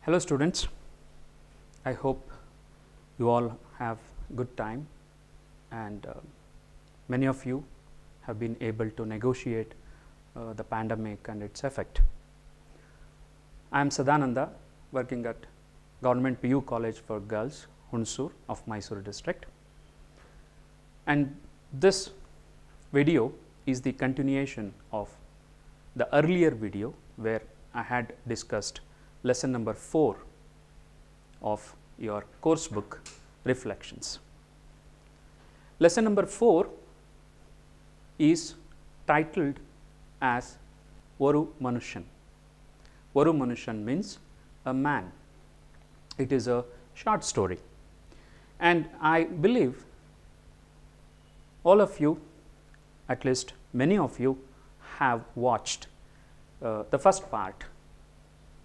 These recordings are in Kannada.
Hello students, I hope you all have good time and many of you have been able to negotiate the pandemic and its effect. I am Sadananda, working at Government PU College for Girls, Hunsur of Mysore district, and this video is the continuation of the earlier video where I had discussed lesson number 4 of your course book Reflections. Lesson number 4 is titled as Varu Manushan. Varu Manushan means a man. It is a short story, and I believe all of you, at least many of you, have watched the first part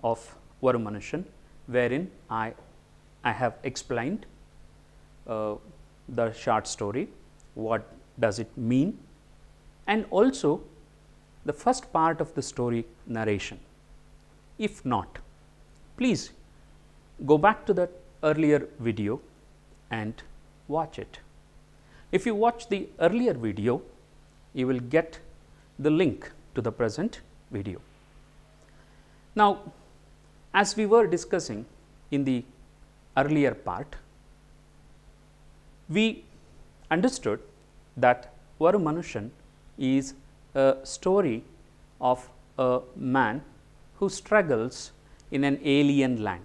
of Varu Manushan, wherein I have explained the short story, what does it mean, and also the first part of the story narration. If not, please go back to that earlier video and watch it. If you watch the earlier video, you will get the link to the present video. Now, as we were discussing in the earlier part, we understood that Varu Manushan is a story of a man who struggles in an alien land.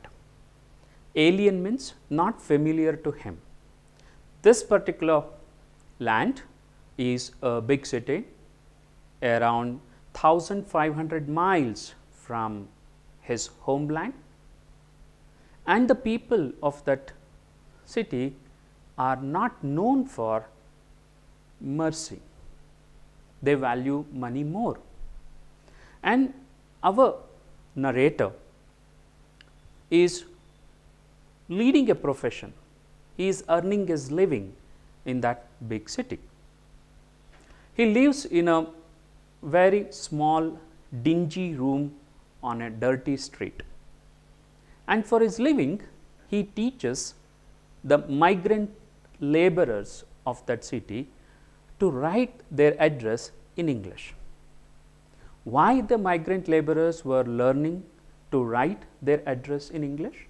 Alien means not familiar to him. This particular land is a big city around 1500 miles from his homeland, and the people of that city are not known for mercy. They value money more, and our narrator is leading a profession. He is earning his living in that big city. He lives in a very small dingy room on a dirty street, and for his living he teaches the migrant laborers of that city to write their address in English. Why the migrant laborers were learning to write their address in English?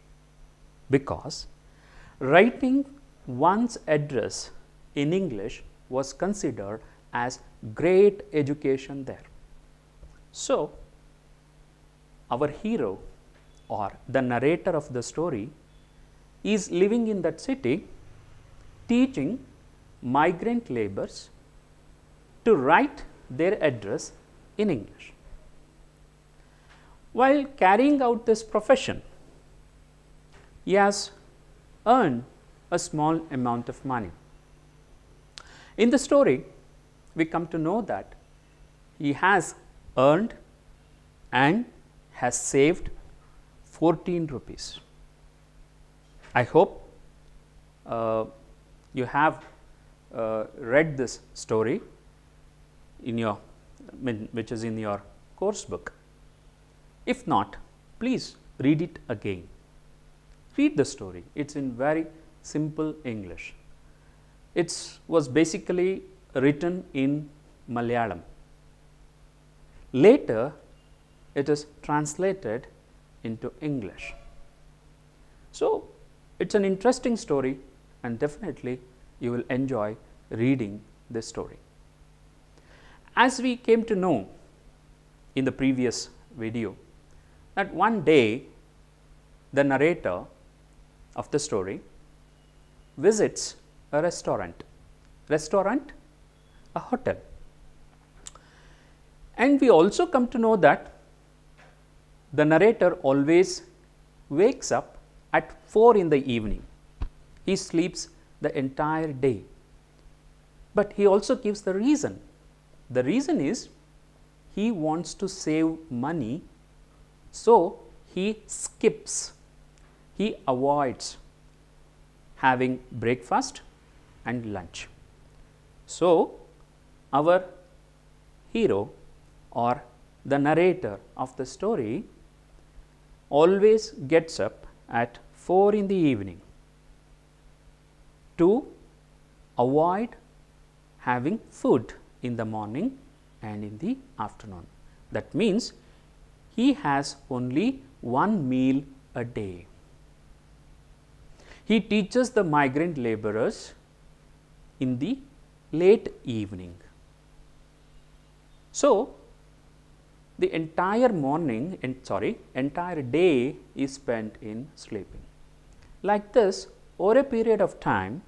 Because writing one's address in English was considered as great education there. So, our hero or the narrator of the story is living in that city, teaching migrant laborers to write their address in English. While carrying out this profession, he has earned a small amount of money. In the story, we come to know that he has earned and has saved 14 rupees. I hope you have read this story in your, which is in your course book. If not, please read it again. Read the story. It's in very simple English. It was basically written in Malayalam. Later, it is translated into English. So, it's an interesting story, and definitely you will enjoy reading this story. As we came to know in the previous video, that one day the narrator of the story visits a restaurant, a hotel. And we also come to know that the narrator always wakes up at 4 in the evening. He sleeps the entire day, but he also gives the reason. The reason is he wants to save money, so he skips, he avoids having breakfast and lunch. So, our hero or the narrator of the story always gets up at 4 in the evening to avoid having food in the morning and in the afternoon. That means he has only one meal a day. He teaches the migrant laborers in the late evening. So, the entire morning, entire day is spent in sleeping. Like this, over a period of time,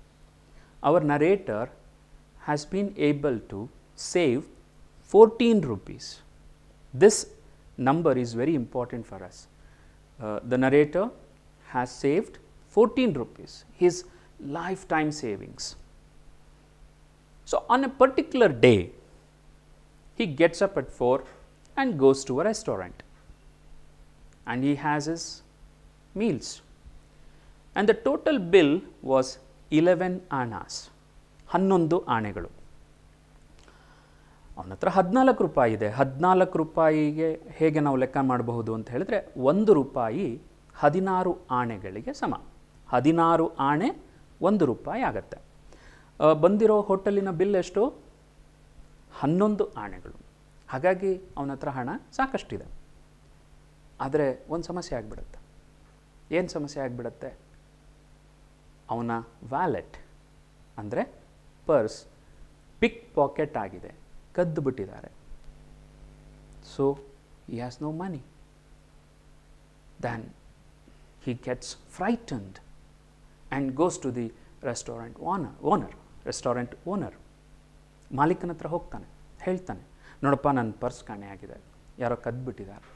our narrator has been able to save 14 rupees. This number is very important for us. The narrator has saved 14 rupees, his lifetime savings. So, on a particular day, he gets up at 4 and goes to a restaurant, and he has his meals, and the total bill was 11 annas, 11 ಆಣೆಗಳು. ಅವನ ಹತ್ರ 14 ರೂಪಾಯಿ ಇದೆ. 14 ರೂಪಾಯಿಗೆ ಹೇಗೆ ನಾವು ಲೆಕ್ಕ ಮಾಡಬಹುದು ಅಂತ ಹೇಳಿದ್ರೆ, 1 ರೂಪಾಯಿ 16 ಆಣೆಗಳಿಗೆ ಸಮ. 16 ಆಣೆ 1 ರೂಪಾಯಿ ಆಗುತ್ತೆ. ಬಂದಿರೋ ಹೋಟೆಲಿನ ಬಿಲ್ ಎಷ್ಟು? 11 ಆಣೆಗಳು. ಹಾಗಾಗಿ ಅವನ ಹತ್ರ ಹಣ ಸಾಕಷ್ಟಿದೆ. ಆದರೆ ಒಂದು ಸಮಸ್ಯೆ ಆಗಿಬಿಡುತ್ತೆ. ಏನು ಸಮಸ್ಯೆ ಆಗಿಬಿಡುತ್ತೆ? ಅವನ ವ್ಯಾಲೆಟ್ ಅಂದರೆ ಪರ್ಸ್ ಪಿಕ್ ಪಾಕೆಟ್ ಆಗಿದೆ, ಕದ್ದು ಬಿಟ್ಟಿದ್ದಾರೆ. So he has no money. Then he gets frightened and goes to the restaurant owner. ಮಾಲೀಕನ ಹತ್ರ ಹೋಗ್ತಾನೆ, ಹೇಳ್ತಾನೆ, ನೋಡಪ್ಪ ನನ್ನ ಪರ್ಸ್ ಕಾಣೆಯಾಗಿದೆ, ಯಾರೋ ಕದ್ದುಬಿಟ್ಟಿದ್ದಾರೆ.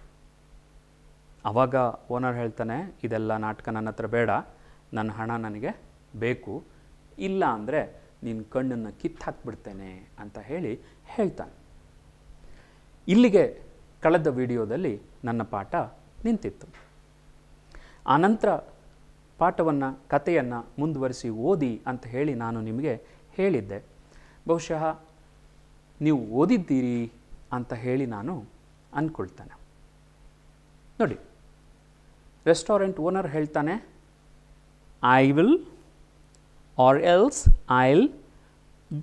ಆವಾಗ ಓನರ್ ಹೇಳ್ತಾನೆ, ಇದೆಲ್ಲ ನಾಟಕ ನನ್ನ ಹತ್ರ ಬೇಡ, ನನ್ನ ಹಣ ನನಗೆ ಬೇಕು, ಇಲ್ಲ ಅಂದರೆ ನಿನ್ನ ಕಣ್ಣನ್ನು ಕಿತ್ತಾಕ್ಬಿಡ್ತೇನೆ ಅಂತ ಹೇಳ್ತಾನೆ. ಇಲ್ಲಿಗೆ ಕಳೆದ ವಿಡಿಯೋದಲ್ಲಿ ನನ್ನ ಪಾಠ ನಿಂತಿತ್ತು. ಆನಂತರ ಪಾಠವನ್ನು, ಕಥೆಯನ್ನು ಮುಂದುವರಿಸಿ ಓದಿ ಅಂತ ಹೇಳಿ ನಾನು ನಿಮಗೆ ಹೇಳಿದ್ದೆ. ಬಹುಶಃ ನೀವು ಓದಿದ್ದೀರಿ ಅಂತ ಹೇಳಿ ನಾನು ಅಂದ್ಕೊಳ್ತಾನೆ. ನೋಡಿ, ರೆಸ್ಟೋರೆಂಟ್ ಓನರ್ ಹೇಳ್ತಾನೆ, I will or else I'll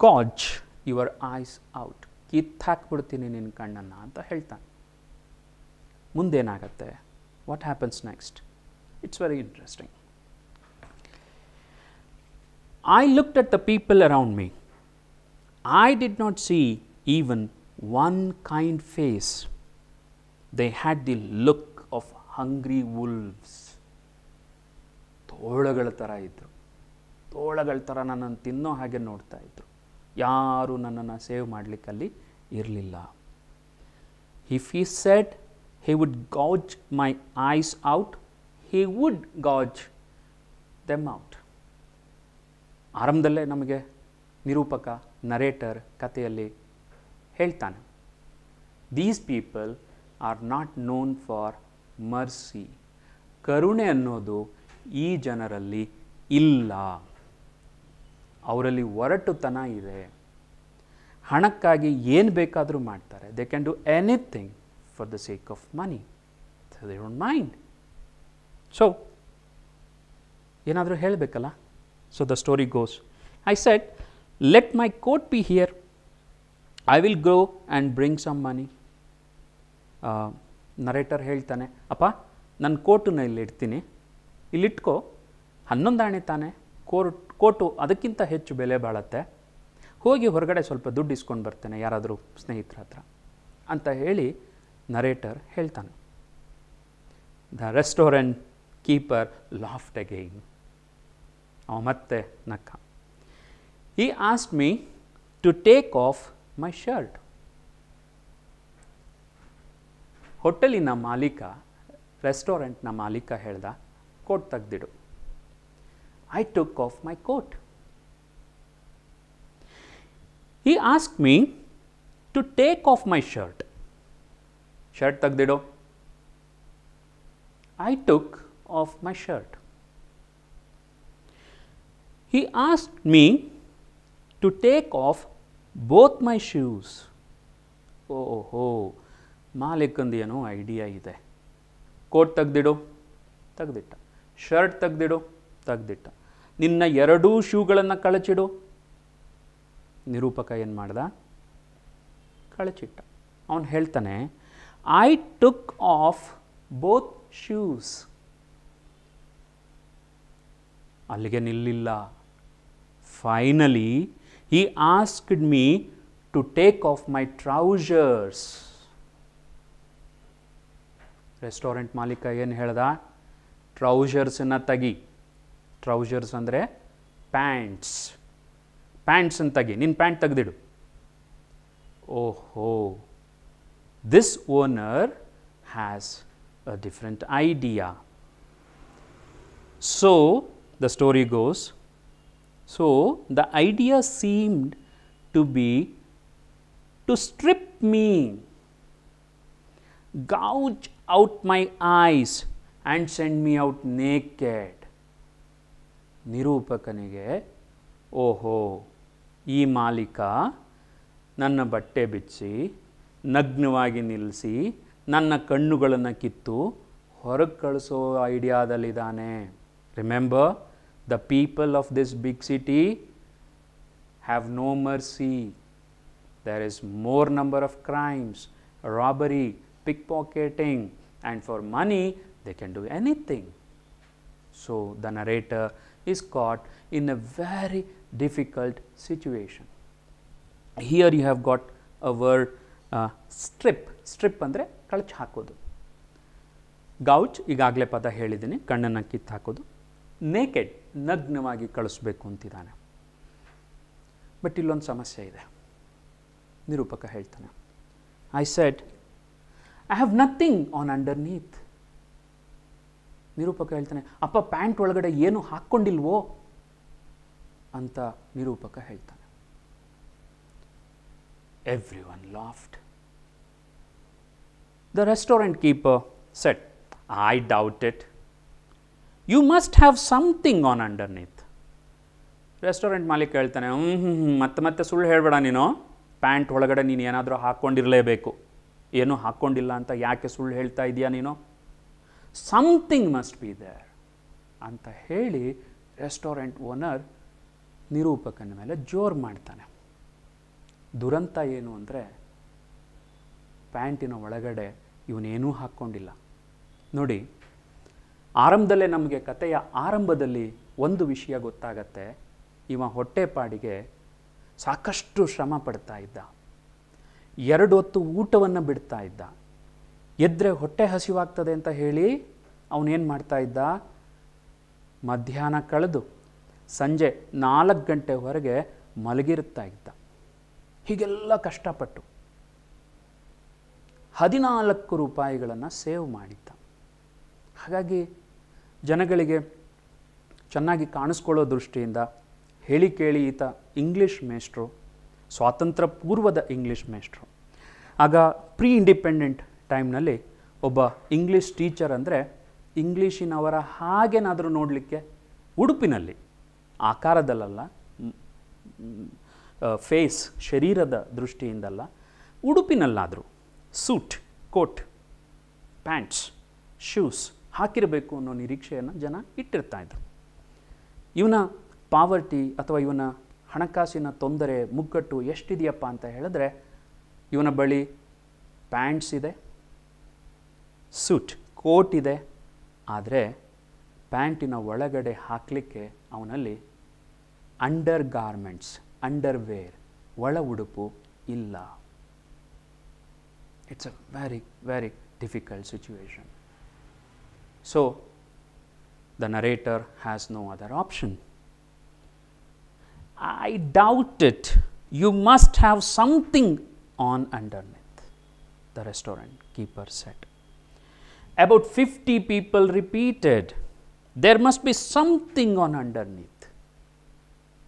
gouge your eyes out, ಕಿತ್ತಾಕ್ಬಿಡ್ತೀನಿ ನಿನ್ನ ಕಣ್ಣನ್ನು ಅಂತ ಹೇಳ್ತಾನೆ. ಮುಂದೇನಾಗತ್ತೆ? What happens next? It's very interesting. I looked at the people around me. I did not see even one kind face. They had the look of hungry wolves. ತೋಳಗಳ ಥರ ಇದ್ದರು. ತೋಳಗಳ ಥರ ನನ್ನನ್ನು ತಿನ್ನೋ ಹಾಗೆ ನೋಡ್ತಾ ಇದ್ದರು. ಯಾರೂ ನನ್ನನ್ನು ಸೇವ್ ಮಾಡಲಿಕ್ಕಲ್ಲಿ ಇರಲಿಲ್ಲ. If he said he would gouge my eyes out, he would gouge them out. ಆರಂಭದಲ್ಲೇ ನಮಗೆ ನಿರೂಪಕ, ನರೇಟರ್ ಕಥೆಯಲ್ಲಿ ಹೇಳ್ತಾನೆ, these people are not known for mercy. ಕರುಣೆ ಅನ್ನೋದು ಈ ಜನರಲ್ಲಿ ಇಲ್ಲ. ಅವರಲ್ಲಿ ಒರಟುತನ ಇದೆ. ಹಣಕ್ಕಾಗಿ ಏನು ಬೇಕಾದರೂ ಮಾಡ್ತಾರೆ. They can do anything for the sake of money. They don't mind. So ಏನಾದರೂ ಹೇಳಬೇಕಲ್ಲ. So the story goes, I said, let my coat be here. I will go and bring some money. Narrator ಹೇಳ್ತಾನೆ, ಅಪ್ಪ ನನ್ನ ಕೋಟನ್ನ ಇಲ್ಲಿ ಇಡ್ತೀನಿ, ಇಲ್ಲಿಟ್ಕೋ, 11 ಆಣೆ ತಾನೆ, ಕೋಟು ಅದಕ್ಕಿಂತ ಹೆಚ್ಚು ಬೆಲೆ ಬಾಳತ್ತೆ, ಹೋಗಿ ಹೊರಗಡೆ ಸ್ವಲ್ಪ ದುಡ್ಡು ಇಸ್ಕೊಂಡು ಬರ್ತೇನೆ ಯಾರಾದರೂ ಸ್ನೇಹಿತರ ಹತ್ರ ಅಂತ ಹೇಳಿ ನರೇಟರ್ ಹೇಳ್ತಾನೆ. The restaurant keeper loft again. ಅವ ಮತ್ತೆ ನಕ್ಕ. He asked me to take off my shirt. ಹೋಟೆಲಿನ ಮಾಲೀಕ, ರೆಸ್ಟೋರೆಂಟ್ನ ಮಾಲೀಕ ಹೇಳ್ದ, coat ತೆಗೆದಿಡು. I took off my coat. He asked me to take off my shirt. Shirt ತೆಗೆದಿಡು. I took off my shirt. He asked me to take off both my shoes. ಓಹೋ, ಮಾಲೀಕಂದು ಏನೋ ಐಡಿಯಾ ಇದೆ. ಕೋಟ್ ತೆಗ್ದಿಡು, ತೆಗ್ದಿಟ್ಟ. ಶರ್ಟ್ ತೆಗ್ದಿಡು, ತೆಗ್ದಿಟ್ಟ. ನಿನ್ನ ಎರಡೂ ಶೂಗಳನ್ನು ಕಳಚಿಡು. ನಿರೂಪಕ ಏನು ಮಾಡ್ದ? ಕಳಚಿಟ್ಟ. ಅವನು ಹೇಳ್ತಾನೆ, I took off both shoes. ಅಲ್ಲಿಗೆ ನಿಲ್ಲಿಲ್ಲ. Finally he asked me to take off my trousers. Restaurant ಮಾಲೀಕ ಏನು ಹೇಳ್ದ? ಟ್ರೌಸರ್ಸನ್ನು ತೆಗಿ. ಟ್ರೌಸರ್ಸ್ ಅಂದರೆ ಪ್ಯಾಂಟ್ಸ್. ಪ್ಯಾಂಟ್ಸನ್ನು ತೆಗಿ, ನಿನ್ನ ಪ್ಯಾಂಟ್ ತೆಗೆದಿಡು. ಓಹೋ, this owner has a different idea. So the story goes, so the idea seemed to be to strip me, gouge out my eyes and send me out naked. ನಿರೂಪಕನಿಗೆ, ಓಹೋ, ಈ ಮಾಲೀಕ ನನ್ನ ಬಟ್ಟೆ ಬಿಚ್ಚಿ ನಗ್ನವಾಗಿ ನಿಲ್ಲಿಸಿ ನನ್ನ ಕಣ್ಣುಗಳನ್ನು ಕಿತ್ತು ಹೊರಗೆ ಕಳಿಸೋ ಐಡಿಯಾದಲ್ಲಿದ್ದಾನೆ. Remember, the people of this big city have no mercy. There is more number of crimes, robbery, pickpocketing, and for money they can do anything. So the narrator is caught in a very difficult situation. Here you have got a word strip. Strip ಅಂದರೆ ಕಳಚಿ ಹಾಕೋದು. ಗೌಚ್ ಈಗಾಗಲೇ ಪದ ಹೇಳಿದ್ದೀನಿ, ಕಣ್ಣನ್ನು ಕಿತ್ತು ಹಾಕೋದು. ನೇಕೆಡ್, ನಗ್ನವಾಗಿ ಕಳಿಸ್ಬೇಕು ಅಂತಿದ್ದಾನೆ. ಬಟ್ ಇಲ್ಲೊಂದು ಸಮಸ್ಯೆ ಇದೆ. ನಿರೂಪಕ ಹೇಳ್ತಾನೆ, I said I have nothing on underneath. ನಿರೂಪಕ ಹೇಳ್ತಾನೆ, ಅಪ್ಪ ಪ್ಯಾಂಟ್ ಒಳಗಡೆ ಏನು ಹಾಕ್ಕೊಂಡಿಲ್ವೋ ಅಂತ ನಿರೂಪಕ ಹೇಳ್ತಾನೆ. Everyone laughed. The restaurant keeper said, I doubt it. You must have something on underneath. Restaurant ಮಾಲೀಕ ಹೇಳ್ತಾನೆ, ಮತ್ತೆ ಸುಳ್ಳು ಹೇಳಬೇಡ ನೀನು. ಪ್ಯಾಂಟ್ ಒಳಗಡೆ ನೀನು ಏನಾದರೂ ಹಾಕ್ಕೊಂಡಿರಲೇಬೇಕು. ಏನೂ ಹಾಕ್ಕೊಂಡಿಲ್ಲ ಅಂತ ಯಾಕೆ ಸುಳ್ಳು ಹೇಳ್ತಾ ಇದೆಯಾ ನೀನು? ಸಮಥಿಂಗ್ ಮಸ್ಟ್ ಬಿ ದೇರ್ ಅಂತ ಹೇಳಿ ರೆಸ್ಟೋರೆಂಟ್ ಓನರ್ ನಿರೂಪಕನ ಮೇಲೆ ಜೋರು ಮಾಡ್ತಾನೆ. ದುರಂತ ಏನು ಅಂದರೆ, ಪ್ಯಾಂಟಿನ ಒಳಗಡೆ ಇವನೇನೂ ಹಾಕ್ಕೊಂಡಿಲ್ಲ. ನೋಡಿ, ಆರಂಭದಲ್ಲೇ ನಮಗೆ ಕಥೆಯ ಆರಂಭದಲ್ಲಿ ಒಂದು ವಿಷಯ ಗೊತ್ತಾಗತ್ತೆ. ಇವ ಹೊಟ್ಟೆಪಾಡಿಗೆ ಸಾಕಷ್ಟು ಶ್ರಮ ಪಡ್ತಾ ಇದ್ದ. 2 ಹೊತ್ತು ಊಟವನ್ನು ಬಿಡ್ತಾ ಇದ್ದ. ಎದ್ದರೆ ಹೊಟ್ಟೆ ಹಸಿವಾಗ್ತದೆ ಅಂತ ಹೇಳಿ ಅವನೇನು ಮಾಡ್ತಾ ಇದ್ದ? ಮಧ್ಯಾಹ್ನ ಕಳೆದು ಸಂಜೆ 4 ಗಂಟೆವರೆಗೆ ಮಲಗಿರುತ್ತಾ ಇದ್ದ. ಹೀಗೆಲ್ಲ ಕಷ್ಟಪಟ್ಟು 14 ರೂಪಾಯಿಗಳನ್ನು ಸೇವ್ ಮಾಡಿದ್ದ. ಹಾಗಾಗಿ ಜನಗಳಿಗೆ ಚೆನ್ನಾಗಿ ಕಾಣಿಸ್ಕೊಳ್ಳೋ ದೃಷ್ಟಿಯಿಂದ ಹೇಳಿ ಕೇಳಿ ಈತ ಇಂಗ್ಲೀಷ್ ಮೇಷ್ಟ್ರು, ಸ್ವಾತಂತ್ರ್ಯ ಪೂರ್ವದ ಇಂಗ್ಲೀಷ್ ಮೇಷ್ಟ್ರು. ಆಗ ಪ್ರೀ ಇಂಡಿಪೆಂಡೆಂಟ್ ಟೈಮ್ನಲ್ಲಿ ಒಬ್ಬ ಇಂಗ್ಲೀಷ್ ಟೀಚರ್ ಅಂದರೆ ಇಂಗ್ಲೀಷಿನವರ ಹಾಗೇನಾದರೂ ನೋಡಲಿಕ್ಕೆ ಉಡುಪಿನಲ್ಲಿ, ಆಕಾರದಲ್ಲ, ಫೇಸ್ ಶರೀರದ ದೃಷ್ಟಿಯಿಂದಲ್ಲ, ಉಡುಪಿನಲ್ಲಾದರೂ ಸೂಟ್, ಕೋಟ್, ಪ್ಯಾಂಟ್ಸ್, ಶೂಸ್ ಹಾಕಿರಬೇಕು ಅನ್ನೋ ನಿರೀಕ್ಷೆಯನ್ನು ಜನ ಇಟ್ಟಿರ್ತಾಯಿದ್ರು. ಇವನ ಪಾವರ್ಟಿ ಅಥವಾ ಇವನ ಹಣಕಾಸಿನ ತೊಂದರೆ, ಮುಗ್ಗಟ್ಟು ಎಷ್ಟಿದೆಯಪ್ಪ ಅಂತ ಹೇಳಿದ್ರೆ, ಇವನ ಬಳಿ ಪ್ಯಾಂಟ್ಸ್ ಇದೆ, ಸೂಟ್, ಕೋಟ್ ಇದೆ, ಆದರೆ ಪ್ಯಾಂಟಿನ ಒಳಗಡೆ ಹಾಕಲಿಕ್ಕೆ ಅವನಲ್ಲಿ ಅಂಡರ್ ಗಾರ್ಮೆಂಟ್ಸ್, ಅಂಡರ್ವೇರ್, ಒಳ ಉಡುಪು ಇಲ್ಲ. It's a very very difficult situation. So the narrator has no other option. I doubt it. You must have something on underneath, the restaurant keeper said. About 50 people repeated, there must be something on underneath.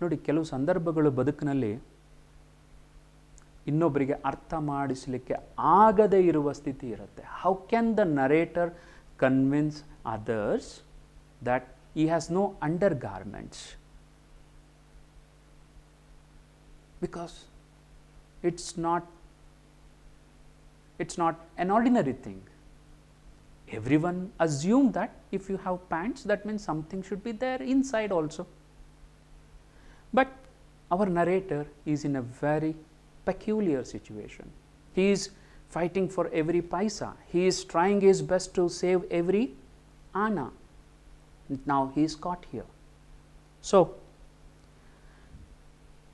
ನೋಡಿ, ಕೆಲವು ಸಂದರ್ಭಗಳು ಬದುಕಿನಲ್ಲಿ ಇನ್ನೊಬ್ಬರಿಗೆ ಅರ್ಥ ಮಾಡಿಸಲಿಕ್ಕೆ ಆಗದೇ ಇರುವ ಸ್ಥಿತಿ ಇರುತ್ತೆ. How can the narrator convince others that he has no undergarments? Because it's not an ordinary thing. Everyone assumed that if you have pants, that means something should be there inside also. But our narrator is in a very peculiar situation. He is fighting for every paisa. He is trying his best to save every ana. Now he is caught here. So,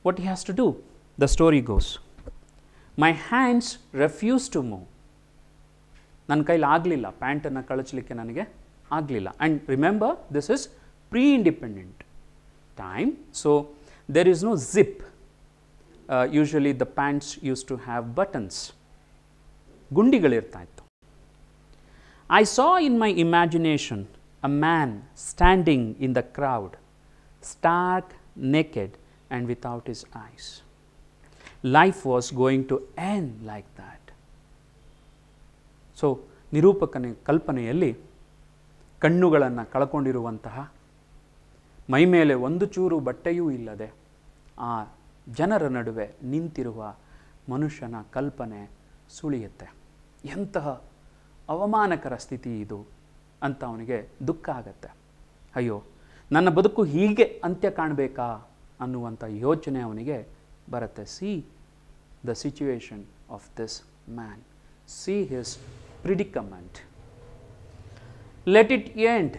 what he has to do? The story goes, my hands refuse to move. ನನ್ನ ಕೈಲಿ ಆಗಲಿಲ್ಲ, ಪ್ಯಾಂಟನ್ನು ಕಳಚಲಿಕ್ಕೆ ನನಗೆ ಆಗಲಿಲ್ಲ. And remember, this is pre-independent time, so there is no zip. Usually the pants use to have buttons, ಗುಂಡಿಗಳಿರ್ತಾ ಇತ್ತು. I saw in my imagination a man standing in the crowd, stark naked and without his eyes. Life was going to end like that. So ನಿರೂಪಕನ ಕಲ್ಪನೆಯಲ್ಲಿ ಕಣ್ಣುಗಳನ್ನು ಕಳ್ಕೊಂಡಿರುವಂತಹ, ಮೈಮೇಲೆ ಒಂದು ಚೂರು ಬಟ್ಟೆಯೂ ಇಲ್ಲದೆ ಆ ಜನರ ನಡುವೆ ನಿಂತಿರುವ ಮನುಷ್ಯನ ಕಲ್ಪನೆ ಸುಳಿಯುತ್ತೆ. ಎಂತಹ ಅವಮಾನಕರ ಸ್ಥಿತಿ ಇದು ಅಂತ ಅವನಿಗೆ ದುಃಖ ಆಗತ್ತೆ. ಅಯ್ಯೋ, ನನ್ನ ಬದುಕು ಹೀಗೆ ಅಂತ್ಯ ಕಾಣಬೇಕಾ ಅನ್ನುವಂಥ ಯೋಚನೆ ಅವನಿಗೆ ಬರುತ್ತೆ. C the situation of this man, see his predicament. Let it end.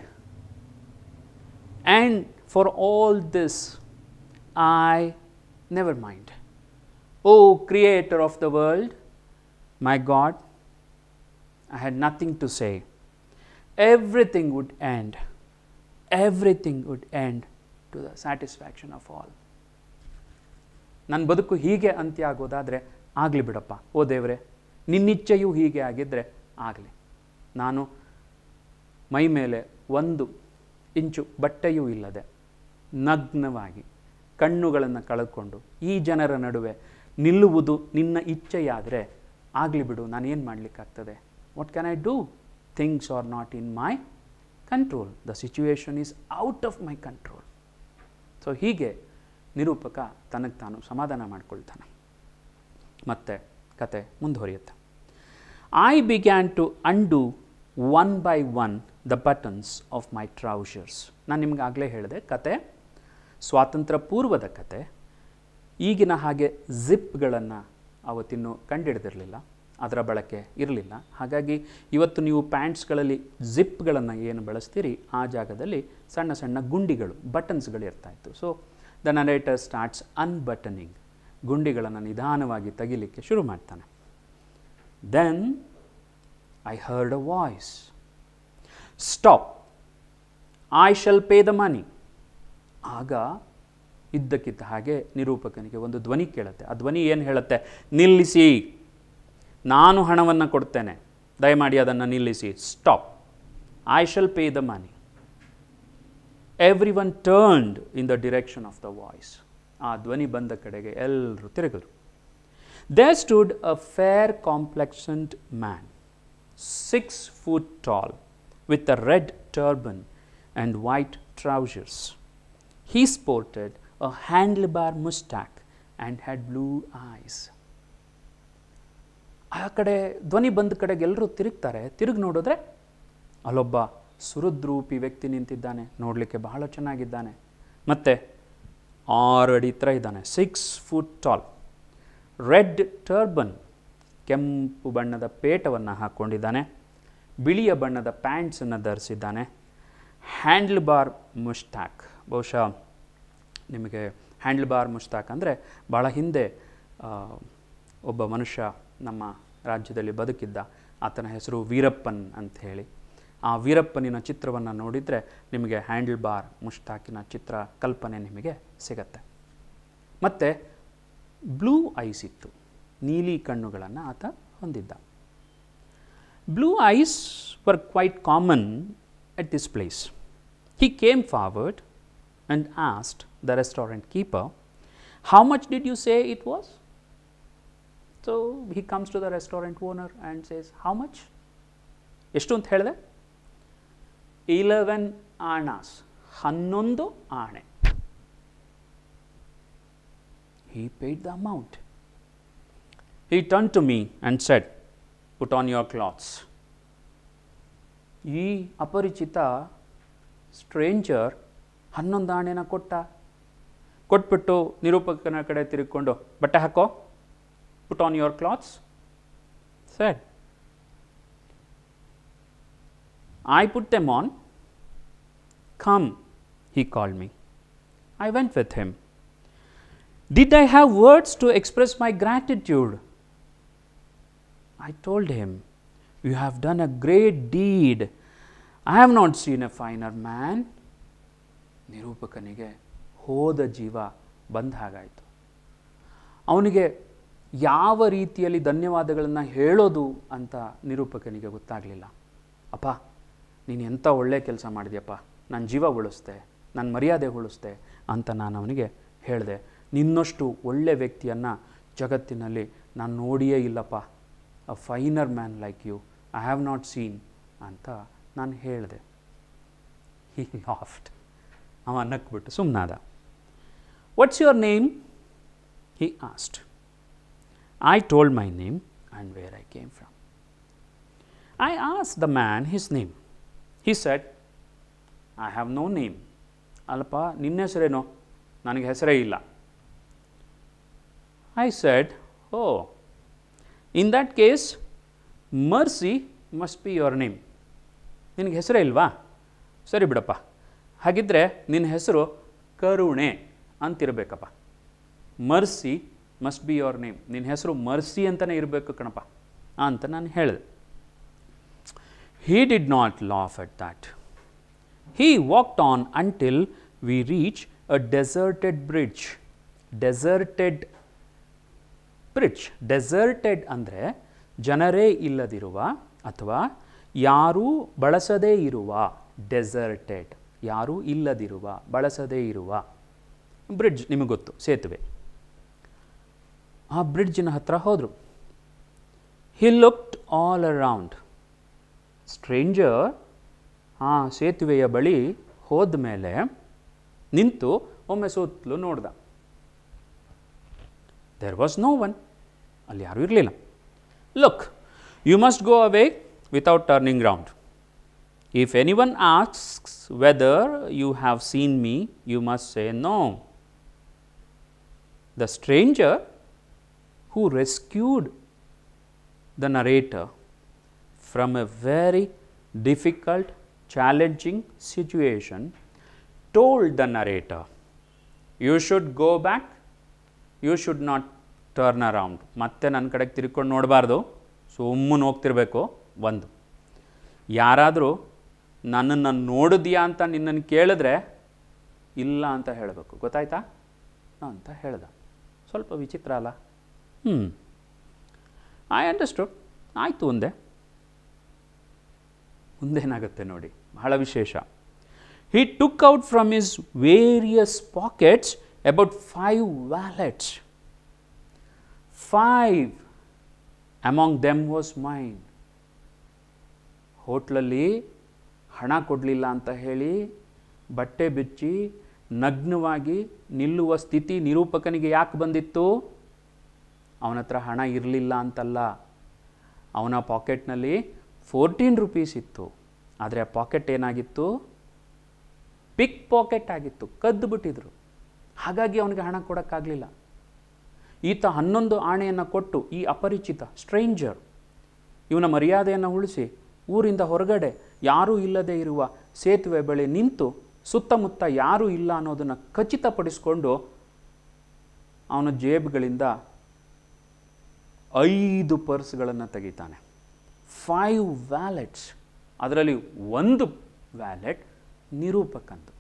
And for all this, I never mind. O Creator of the world, my God, I had nothing to say. Everything would end. Everything would end to the satisfaction of all. ನನ್ನ ಬದುಕು ಹೀಗೆ ಅಂತ್ಯ ಆಗೋದಾದರೆ ಆಗಲಿ ಬಿಡಪ್ಪ, ಓ ದೇವರೇ, ನಿನ್ನಿಚ್ಛೆಯೂ ಹೀಗೆ ಆಗಿದ್ದರೆ ಆಗಲಿ. ನಾನು ಮೈ ಮೇಲೆ ಒಂದು ಇಂಚು ಬಟ್ಟೆಯೂ ಇಲ್ಲದೆ ನಗ್ನವಾಗಿ ಕಣ್ಣುಗಳನ್ನು ಕಳೆದುಕೊಂಡು ಈ ಜನರ ನಡುವೆ ನಿಲ್ಲುವುದು ನಿನ್ನ ಇಚ್ಛೆಯಾದರೆ ಆಗಲಿ ಬಿಡು, ನಾನೇನು ಮಾಡಲಿಕ್ಕಾಗ್ತದೆ. What can I do? Things are not in my control. The situation is out of my control. So ಹೀಗೆ ನಿರೂಪಕ ತನಗೆ ತಾನು ಸಮಾಧಾನ ಮಾಡಿಕೊಳ್ತಾನೆ. ಮತ್ತೆ ಕತೆ ಮುಂದುವರಿಯುತ್ತೆ. I began to undo one by one the buttons of my trousers. ನಾನು ನಿಮ್ಗೆ ಆಗಲೇ ಹೇಳಿದೆ, ಕತೆ ಸ್ವಾತಂತ್ರ್ಯ ಪೂರ್ವದ ಕತೆ. ಈಗಿನ ಹಾಗೆ ಜಿಪ್ಗಳನ್ನು ಅವತ್ತಿನ್ನೂ ಕಂಡುಹಿಡಿದಿರಲಿಲ್ಲ, ಅದರ ಬಳಕೆ ಇರಲಿಲ್ಲ. ಹಾಗಾಗಿ ಇವತ್ತು ನೀವು ಪ್ಯಾಂಟ್ಸ್ಗಳಲ್ಲಿ ಜಿಪ್ಗಳನ್ನು ಏನು ಬಳಸ್ತೀರಿ, ಆ ಜಾಗದಲ್ಲಿ ಸಣ್ಣ ಸಣ್ಣ ಗುಂಡಿಗಳು, ಬಟನ್ಸ್ಗಳು ಇರ್ತಾಯಿತ್ತು. So the narrator starts unbuttoning. ಗುಂಡಿಗಳನ್ನು ನಿಧಾನವಾಗಿ ತೆಗಿಲಿಕ್ಕೆ ಶುರು ಮಾಡ್ತಾನೆ. Then I heard a voice. Stop. I shall pay the money. ಆಗ ಇದ್ದಕ್ಕಿದ್ದ ಹಾಗೆ ನಿರೂಪಕನಿಗೆ ಒಂದು ಧ್ವನಿ ಕೇಳುತ್ತೆ. ಆ ಧ್ವನಿ ಏನು ಹೇಳುತ್ತೆ? ನಿಲ್ಲಿಸಿ, ನಾನು ಹಣವನ್ನು ಕೊಡ್ತೇನೆ, ದಯಮಾಡಿ ಅದನ್ನು ನಿಲ್ಲಿಸಿ. Stop. I shall pay the money. Everyone turned in the direction of the voice. ಆ ಧ್ವನಿ ಬಂದ ಕಡೆಗೆ ಎಲ್ಲರೂ ತಿರುಗಿದ್ರು. There stood a fair complexioned man, 6 foot tall, with a red turban and white trousers. He sported a handlebar mustache and had blue eyes. ಆ ಕಡೆ ಧ್ವನಿ ಬಂದ ಕಡೆಗೆ ಎಲ್ಲರೂ ತಿರುಗ್ತಾರೆ. ತಿರುಗಿ ನೋಡಿದ್ರೆ ಅಲ್ಲೊಬ್ಬ ಸುಹೃದ್ರೂಪಿ ವ್ಯಕ್ತಿ ನಿಂತಿದ್ದಾನೆ. ನೋಡಲಿಕ್ಕೆ ಬಹಳ ಚೆನ್ನಾಗಿದ್ದಾನೆ. ಮತ್ತು 6 ಅಡಿ ಎತ್ತರ ಇದ್ದಾನೆ. 6 foot tall. ರೆಡ್ ಟರ್ಬನ್, ಕೆಂಪು ಬಣ್ಣದ ಪೇಟವನ್ನು ಹಾಕ್ಕೊಂಡಿದ್ದಾನೆ. ಬಿಳಿಯ ಬಣ್ಣದ ಪ್ಯಾಂಟ್ಸನ್ನು ಧರಿಸಿದ್ದಾನೆ. ಹ್ಯಾಂಡ್ಲ್ ಬಾರ್ ಮುಷ್ಟಾಕ್, ಬಹುಶಃ ನಿಮಗೆ ಹ್ಯಾಂಡ್ಲ್ ಬಾರ್ ಮುಷ್ತಾಕ್ ಅಂದರೆ ಭಾಳ ಹಿಂದೆ ಒಬ್ಬ ಮನುಷ್ಯ ನಮ್ಮ ರಾಜ್ಯದಲ್ಲಿ ಬದುಕಿದ್ದ. ಆತನ ಹೆಸರು ವೀರಪ್ಪನ್ ಅಂತ ಹೇಳಿ. ಆ ವೀರಪ್ಪನಿನ ಚಿತ್ರವನ್ನು ನೋಡಿದರೆ ನಿಮಗೆ ಹ್ಯಾಂಡ್ಲ್ ಬಾರ್ ಮುಷ್ತಾಕಿನ ಚಿತ್ರ ಕಲ್ಪನೆ ನಿಮಗೆ ಸಿಗತ್ತೆ. ಮತ್ತು ಬ್ಲೂ ಐಸ್ ಇತ್ತು, ನೀಲಿ ಕಣ್ಣುಗಳನ್ನು ಆತ ಹೊಂದಿದ್ದ. Blue eyes were quite common at this place. He came forward and asked the restaurant keeper, how much did you say it was? So he comes to the restaurant owner and says, how much? ಎಷ್ಟು ಅಂತ ಹೇಳಿದೆ? 11 ಆಣಾಸ್, 11 ಆಣೆ. He paid the amount. He turned to me and said, put on your clothes. ಈ ಅಪರಿಚಿತ ಸ್ಟ್ರೇಂಜರ್ 11 ಆಣೆನ ಕೊಟ್ಬಿಟ್ಟು ನಿರೂಪಕನ ಕಡೆ ತಿರುಗಿಕೊಂಡು, ಬಟ್ಟೆ ಹಾಕೋ, put on your clothes, shed. I put them on. Come, he called me. I went with him. Did I have words to express my gratitude? I told him, you have done a great deed. I have not seen a finer man. ನಿರೂಪಕನಿಗೆ ಹೋದ ಜೀವ ಬಂದ ಹಾಗಾಯಿತು. ಅವನಿಗೆ ಯಾವ ರೀತಿಯಲ್ಲಿ ಧನ್ಯವಾದಗಳನ್ನು ಹೇಳೋದು ಅಂತ ನಿರೂಪಕನಿಗೆ ಗೊತ್ತಾಗಲಿಲ್ಲ. ಅಪ್ಪ, ನೀನು ಎಂಥ ಒಳ್ಳೆ ಕೆಲಸ ಮಾಡಿದ್ಯಪ್ಪ, ನನ್ನ ಜೀವ ಉಳಿಸ್ದೆ, ನನ್ನ ಮರ್ಯಾದೆ ಉಳಿಸ್ದೆ ಅಂತ ನಾನು ಅವನಿಗೆ ಹೇಳಿದೆ. ನಿನ್ನಷ್ಟು ಒಳ್ಳೆ ವ್ಯಕ್ತಿಯನ್ನು ಜಗತ್ತಿನಲ್ಲಿ ನಾನು ನೋಡಿಯೇ ಇಲ್ಲಪ್ಪ. A finer man like you I have not seen ಅಂತ ನಾನು ಹೇಳಿದೆ. He laughed. ಅವ ನಕ್ಬಿಟ್ಟು ಸುಮ್ಮನಾದ. What's your name? He asked. I told my name and where I came from. I asked the man his name. He said, I have no name. ಅಲ್ಲಪ್ಪ, ನಿನ್ನ ಹೆಸರೇನೋ? ನನಗೆ ಹೆಸರೇ ಇಲ್ಲ. I said, oh, in that case, mercy must be your name. ನಿನಗೆ ಹೆಸರೇ ಇಲ್ವಾ? ಸರಿ ಬಿಡಪ್ಪ, ಹಾಗಿದ್ದರೆ ನಿನ್ನ ಹೆಸರು ಕರುಣೆ ಅಂತಿರಬೇಕಪ್ಪ. Mercy must be your name. ನಿನ್ನ ಹೆಸರು ಮರ್ಸಿ ಅಂತಲೇ ಇರಬೇಕು ಕಣಪ್ಪ ಅಂತ ನಾನು ಹೇಳಿದೆ. He did not laugh at that. He walked on until we reached a deserted bridge. Deserted bridge. Deserted ಅಂದರೆ ಜನರೇ ಇಲ್ಲದಿರುವ ಅಥವಾ ಯಾರೂ ಬಳಸದೇ ಇರುವ. ಡೆಸರ್ಟೆಡ್, ಯಾರೂ ಇಲ್ಲದಿರುವ, ಬಳಸದೇ ಇರುವ. ಬ್ರಿಡ್ಜ್ ನಿಮಗೆ ಗೊತ್ತು, ಸೇತುವೆ. ಆ ಬ್ರಿಡ್ಜಿನ ಹತ್ರ ಹೋದರು. He looked all around. Stranger ಆ ಸೇತುವೆಯ ಬಳಿ ಹೋದ ಮೇಲೆ ನಿಂತು ಒಮ್ಮೆ ಸುತ್ತಲೂ ನೋಡ್ದ. There was no one. ಅಲ್ಲಿ ಯಾರೂ ಇರಲಿಲ್ಲ. Look, you must go away without turning round. If anyone asks whether you have seen me, you must say no. The stranger who rescued the narrator from a very difficult, challenging situation told the narrator, you should go back, you should not turn around. ಮತ್ತೆ ನನ್ನ ಕಡೆಗೆ ತಿರ್ಕೊಂಡು ನೋಡಬಾರ್ದು, ಸುಮ್ಮನೆ ಹೋಗ್ತಿರ್ಬೇಕು. ಒಂದು, ಯಾರಾದರೂ ನನ್ನನ್ನು ನೋಡಿದ್ಯಾ ಅಂತ ನಿನ್ನನ್ನು ಕೇಳಿದ್ರೆ ಇಲ್ಲ ಅಂತ ಹೇಳಬೇಕು. ಗೊತ್ತಾಯ್ತಾ ಅಂತ ಹೇಳ್ದ. ಸ್ವಲ್ಪ ವಿಚಿತ್ರ ಅಲ್ಲ? I understood. ಆಯಿತು ಒಂದೇ. ಮುಂದೇನಾಗುತ್ತೆ ನೋಡಿ, ಬಹಳ ವಿಶೇಷ. He took out from his various pockets about 5 wallets. 5 among them was mine. ಹೋಟ್ಲಲ್ಲಿ ಹಣ ಕೊಡಲಿಲ್ಲ ಅಂತ ಹೇಳಿ ಬಟ್ಟೆ ಬಿಚ್ಚಿ ನಗ್ನವಾಗಿ ನಿಲ್ಲುವ ಸ್ಥಿತಿ ನಿರೂಪಕನಿಗೆ ಯಾಕೆ ಬಂದಿತ್ತು? ಅವನ ಹತ್ರ ಹಣ ಇರಲಿಲ್ಲ ಅಂತಲ್ಲ, ಅವನ ಪಾಕೆಟ್ನಲ್ಲಿ 14 ರೂಪೀಸ್ ಇತ್ತು. ಆದರೆ ಆ ಪಾಕೆಟ್ ಏನಾಗಿತ್ತು? ಪಿಕ್ ಪಾಕೆಟ್ ಆಗಿತ್ತು, ಕದ್ದು ಬಿಟ್ಟಿದ್ರು. ಹಾಗಾಗಿ ಅವನಿಗೆ ಹಣ ಕೊಡೋಕ್ಕಾಗಲಿಲ್ಲ. ಈತ 11 ಆಣೆಯನ್ನು ಕೊಟ್ಟು ಈ ಅಪರಿಚಿತ ಸ್ಟ್ರೇಂಜರ್ ಇವನ ಮರ್ಯಾದೆಯನ್ನು ಉಳಿಸಿ ಊರಿಂದ ಹೊರಗಡೆ ಯಾರೂ ಇಲ್ಲದೆ ಇರುವ ಸೇತುವೆ ಬಳಿ ನಿಂತು ಸುತ್ತಮುತ್ತ ಯಾರೂ ಇಲ್ಲ ಅನ್ನೋದನ್ನು ಖಚಿತಪಡಿಸಿಕೊಂಡು ಅವನ ಜೇಬುಗಳಿಂದ 5 ಪರ್ಸ್ಗಳನ್ನು ತೆಗಿತಾನೆ. 5 ವ್ಯಾಲೆಟ್ಸ್. ಅದರಲ್ಲಿ ಒಂದು ವ್ಯಾಲೆಟ್ ನಿರೂಪಕಂದು.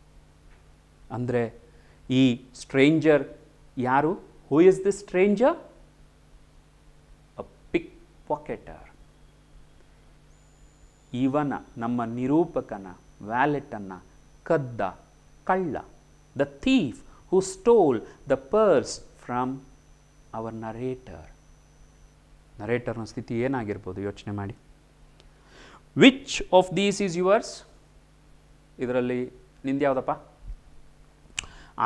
ಅಂದರೆ ಈ ಸ್ಟ್ರೇಂಜರ್ ಯಾರು? Who is the stranger? A pick pocketer. ಇವನ, ನಮ್ಮ ನಿರೂಪಕನ ವ್ಯಾಲೆಟನ್ನು ಕದ್ದ ಕಳ್ಳ. The thief who stole the purse from our narrator. ನರೇಟರ್ನ ಸ್ಥಿತಿ ಏನಾಗಿರ್ಬೋದು ಯೋಚನೆ ಮಾಡಿ. Which of these is yours? ಇದರಲ್ಲಿ ನಿಂದು ಯಾವುದಪ್ಪ?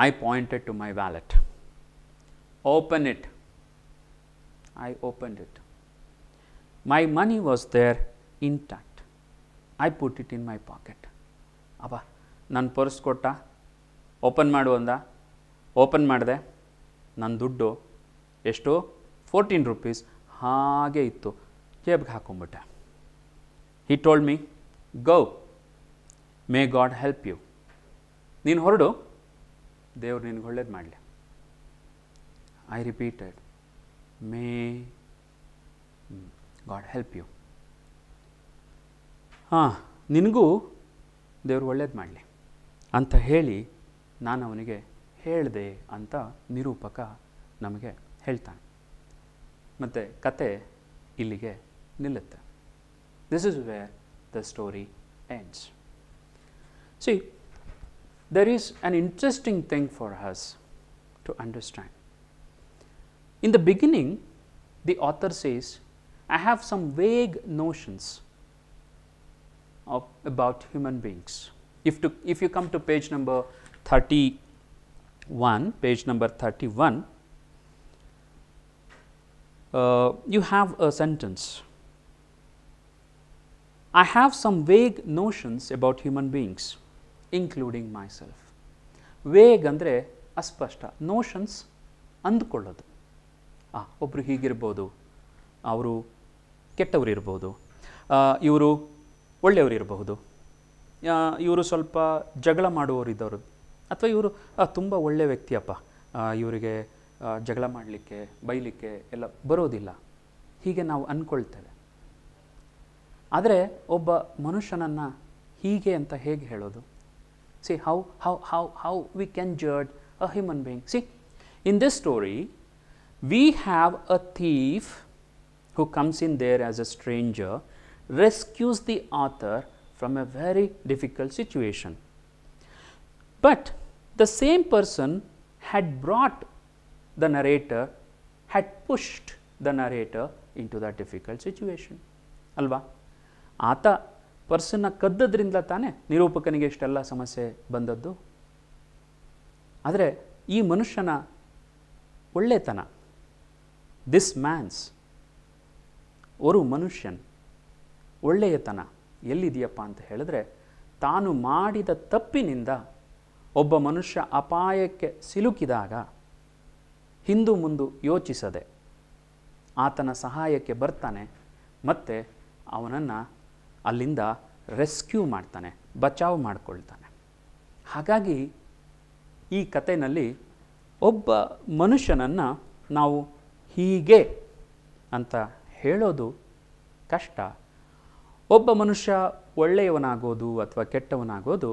I pointed to my wallet. Open it. I opened it. My money was there intact. I put it in my pocket. ಅಪ್ಪ ನನ್ನ ಪರ್ಸ್ ಕೊಟ್ಟ, ಓಪನ್ ಮಾಡು ಅಂದ, ಓಪನ್ ಮಾಡಿದೆ, ನನ್ನ ದುಡ್ಡು ಎಷ್ಟು 14 ರೂಪೀಸ್ ಹಾಗೆ ಇತ್ತು, ಜೇಬ್ಗೆ ಹಾಕೊಂಬಿಟ್ಟೆ. He told me, go, may God help you. ನೀನು ಹೊರಡು, ದೇವ್ರು ನಿನಗೆ ಒಳ್ಳೇದು ಮಾಡಲಿ. I repeated, may God help you. ಹಾಂ, ನಿನಗೂ ದೇವರು ಒಳ್ಳೇದು ಮಾಡಲಿ ಅಂತ ಹೇಳಿ ನಾನು ಅವನಿಗೆ ಹೇಳಿದೆ ಅಂತ ನಿರೂಪಕ ನಮಗೆ ಹೇಳ್ತಾನೆ. ಮತ್ತು ಕತೆ ಇಲ್ಲಿಗೆ ನಿಲ್ಲುತ್ತೆ. This is where the story ends. See, there is an interesting thing for us to understand. In the beginning, the author says, I have some vague notions about human beings. If you come to page number 31, you have a sentence. I have some vague notions about human beings, including myself. Vague ಅಂದರೆ ಅಸ್ಪಷ್ಟ, ನೋಷನ್ಸ್ ಅಂದುಕೊಳ್ಳೋದು. ಒಬ್ಬರು ಹೀಗಿರ್ಬೋದು, ಅವರು ಕೆಟ್ಟವರು ಇರ್ಬೋದು, ಇವರು ಒಳ್ಳೆಯವರು ಇರಬಹುದು, ಇವರು ಸ್ವಲ್ಪ ಜಗಳ ಮಾಡುವವರು ಇದ್ದವರು, ಅಥವಾ ಇವರು ತುಂಬ ಒಳ್ಳೆಯ ವ್ಯಕ್ತಿಯಪ್ಪ, ಇವರಿಗೆ ಜಗಳ ಮಾಡಲಿಕ್ಕೆ ಬೈಲಿಕ್ಕೆ ಎಲ್ಲ ಬರೋದಿಲ್ಲ, ಹೀಗೆ ನಾವು ಅಂದ್ಕೊಳ್ತೇವೆ. ಆದರೆ ಒಬ್ಬ ಮನುಷ್ಯನನ್ನು ಹೀಗೆ ಅಂತ ಹೇಗೆ ಹೇಳೋದು? See how we can judge a human being. See, in this story, we have a thief who comes in there as a stranger, rescues the author from a very difficult situation. But the same person had brought the narrator, had pushed the narrator into that difficult situation. ಅಲ್ವಾ? ಆತ ಪರ್ಸನ್ನ ಕದ್ದದ್ರಿಂದ ತಾನೇ ನಿರೂಪಕನಿಗೆ ಇಷ್ಟೆಲ್ಲ ಸಮಸ್ಯೆ ಬಂದದ್ದು. ಆದರೆ ಈ ಮನುಷ್ಯನ ಒಳ್ಳೆತನ, ದಿಸ್ ಮ್ಯಾನ್ಸ್, ಒಂದು ಮನುಷ್ಯನ್ ಒಳ್ಳೆಯತನ ಎಲ್ಲಿದೆಯಪ್ಪ ಅಂತ ಹೇಳಿದ್ರೆ, ತಾನು ಮಾಡಿದ ತಪ್ಪಿನಿಂದ ಒಬ್ಬ ಮನುಷ್ಯ ಅಪಾಯಕ್ಕೆ ಸಿಲುಕಿದಾಗ ಹಿಂದು ಮುಂದು ಯೋಚಿಸದೆ ಆತನ ಸಹಾಯಕ್ಕೆ ಬರ್ತಾನೆ, ಮತ್ತು ಅವನನ್ನು ಅಲ್ಲಿಂದ ರೆಸ್ಕ್ಯೂ ಮಾಡ್ತಾನೆ, ಬಚಾವ್ ಮಾಡಿಕೊಳ್ತಾನೆ. ಹಾಗಾಗಿ ಈ ಕಥೆಯಲ್ಲಿ ಒಬ್ಬ ಮನುಷ್ಯನನ್ನು ನಾವು ಹೀಗೆ ಅಂತ ಹೇಳೋದು ಕಷ್ಟ. ಒಬ್ಬ ಮನುಷ್ಯ ಒಳ್ಳೆಯವನಾಗೋದು ಅಥವಾ ಕೆಟ್ಟವನಾಗೋದು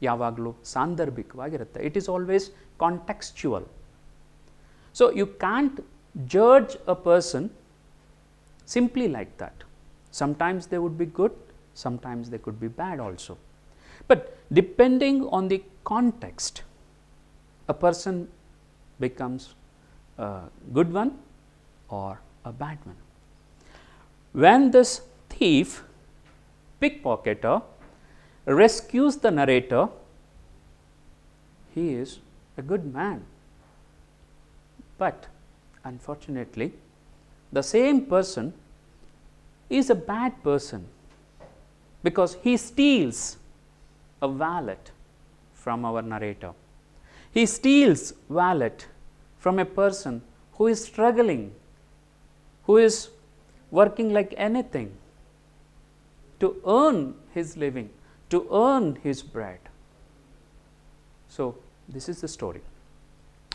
ಯಾವಾಗಲೂ ಸಾಂದರ್ಭಿಕವಾಗಿರುತ್ತೆ. It is always contextual. So you can't judge a person simply like that. Sometimes they would be good, sometimes they could be bad also. But depending on the context, a person becomes a good one or a bad one. When this thief, pickpocketer, rescues the narrator, he is a good man. But unfortunately, the same person is a bad person because he steals a wallet from our narrator. He steals wallet from a person who is struggling, who is working like anything to earn his living, to earn his bread. So this is the story.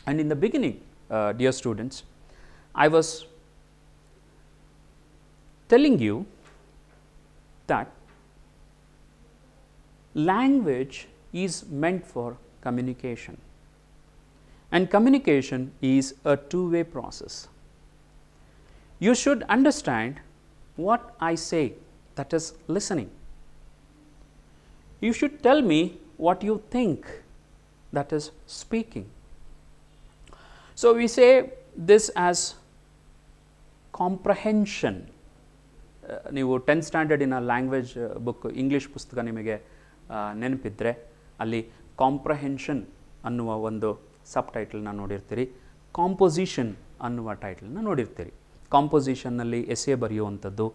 And in the beginning, dear students, I was telling you that language is meant for communication, and communication is a two-way process. You should understand what I say, that is listening. You should tell me what you think, that is speaking. So we say this as comprehension. ನೀವು 10th ಸ್ಟ್ಯಾಂಡರ್ಡಿನ ಲ್ಯಾಂಗ್ವೇಜ್ ಬುಕ್, ಇಂಗ್ಲೀಷ್ ಪುಸ್ತಕ ನಿಮಗೆ ನೆನಪಿದ್ದರೆ ಅಲ್ಲಿ ಕಾಂಪ್ರಹೆನ್ಷನ್ ಅನ್ನುವ ಒಂದು ಸಬ್ ಟೈಟಲ್ನ ನೋಡಿರ್ತೀರಿ, ಕಾಂಪೊಸಿಷನ್ ಅನ್ನುವ ಟೈಟಲ್ನ ನೋಡಿರ್ತೀರಿ. ಕಾಂಪೋಸಿಷನ್ನಲ್ಲಿ ಎಸ್ಸೆ ಬರೆಯುವಂಥದ್ದು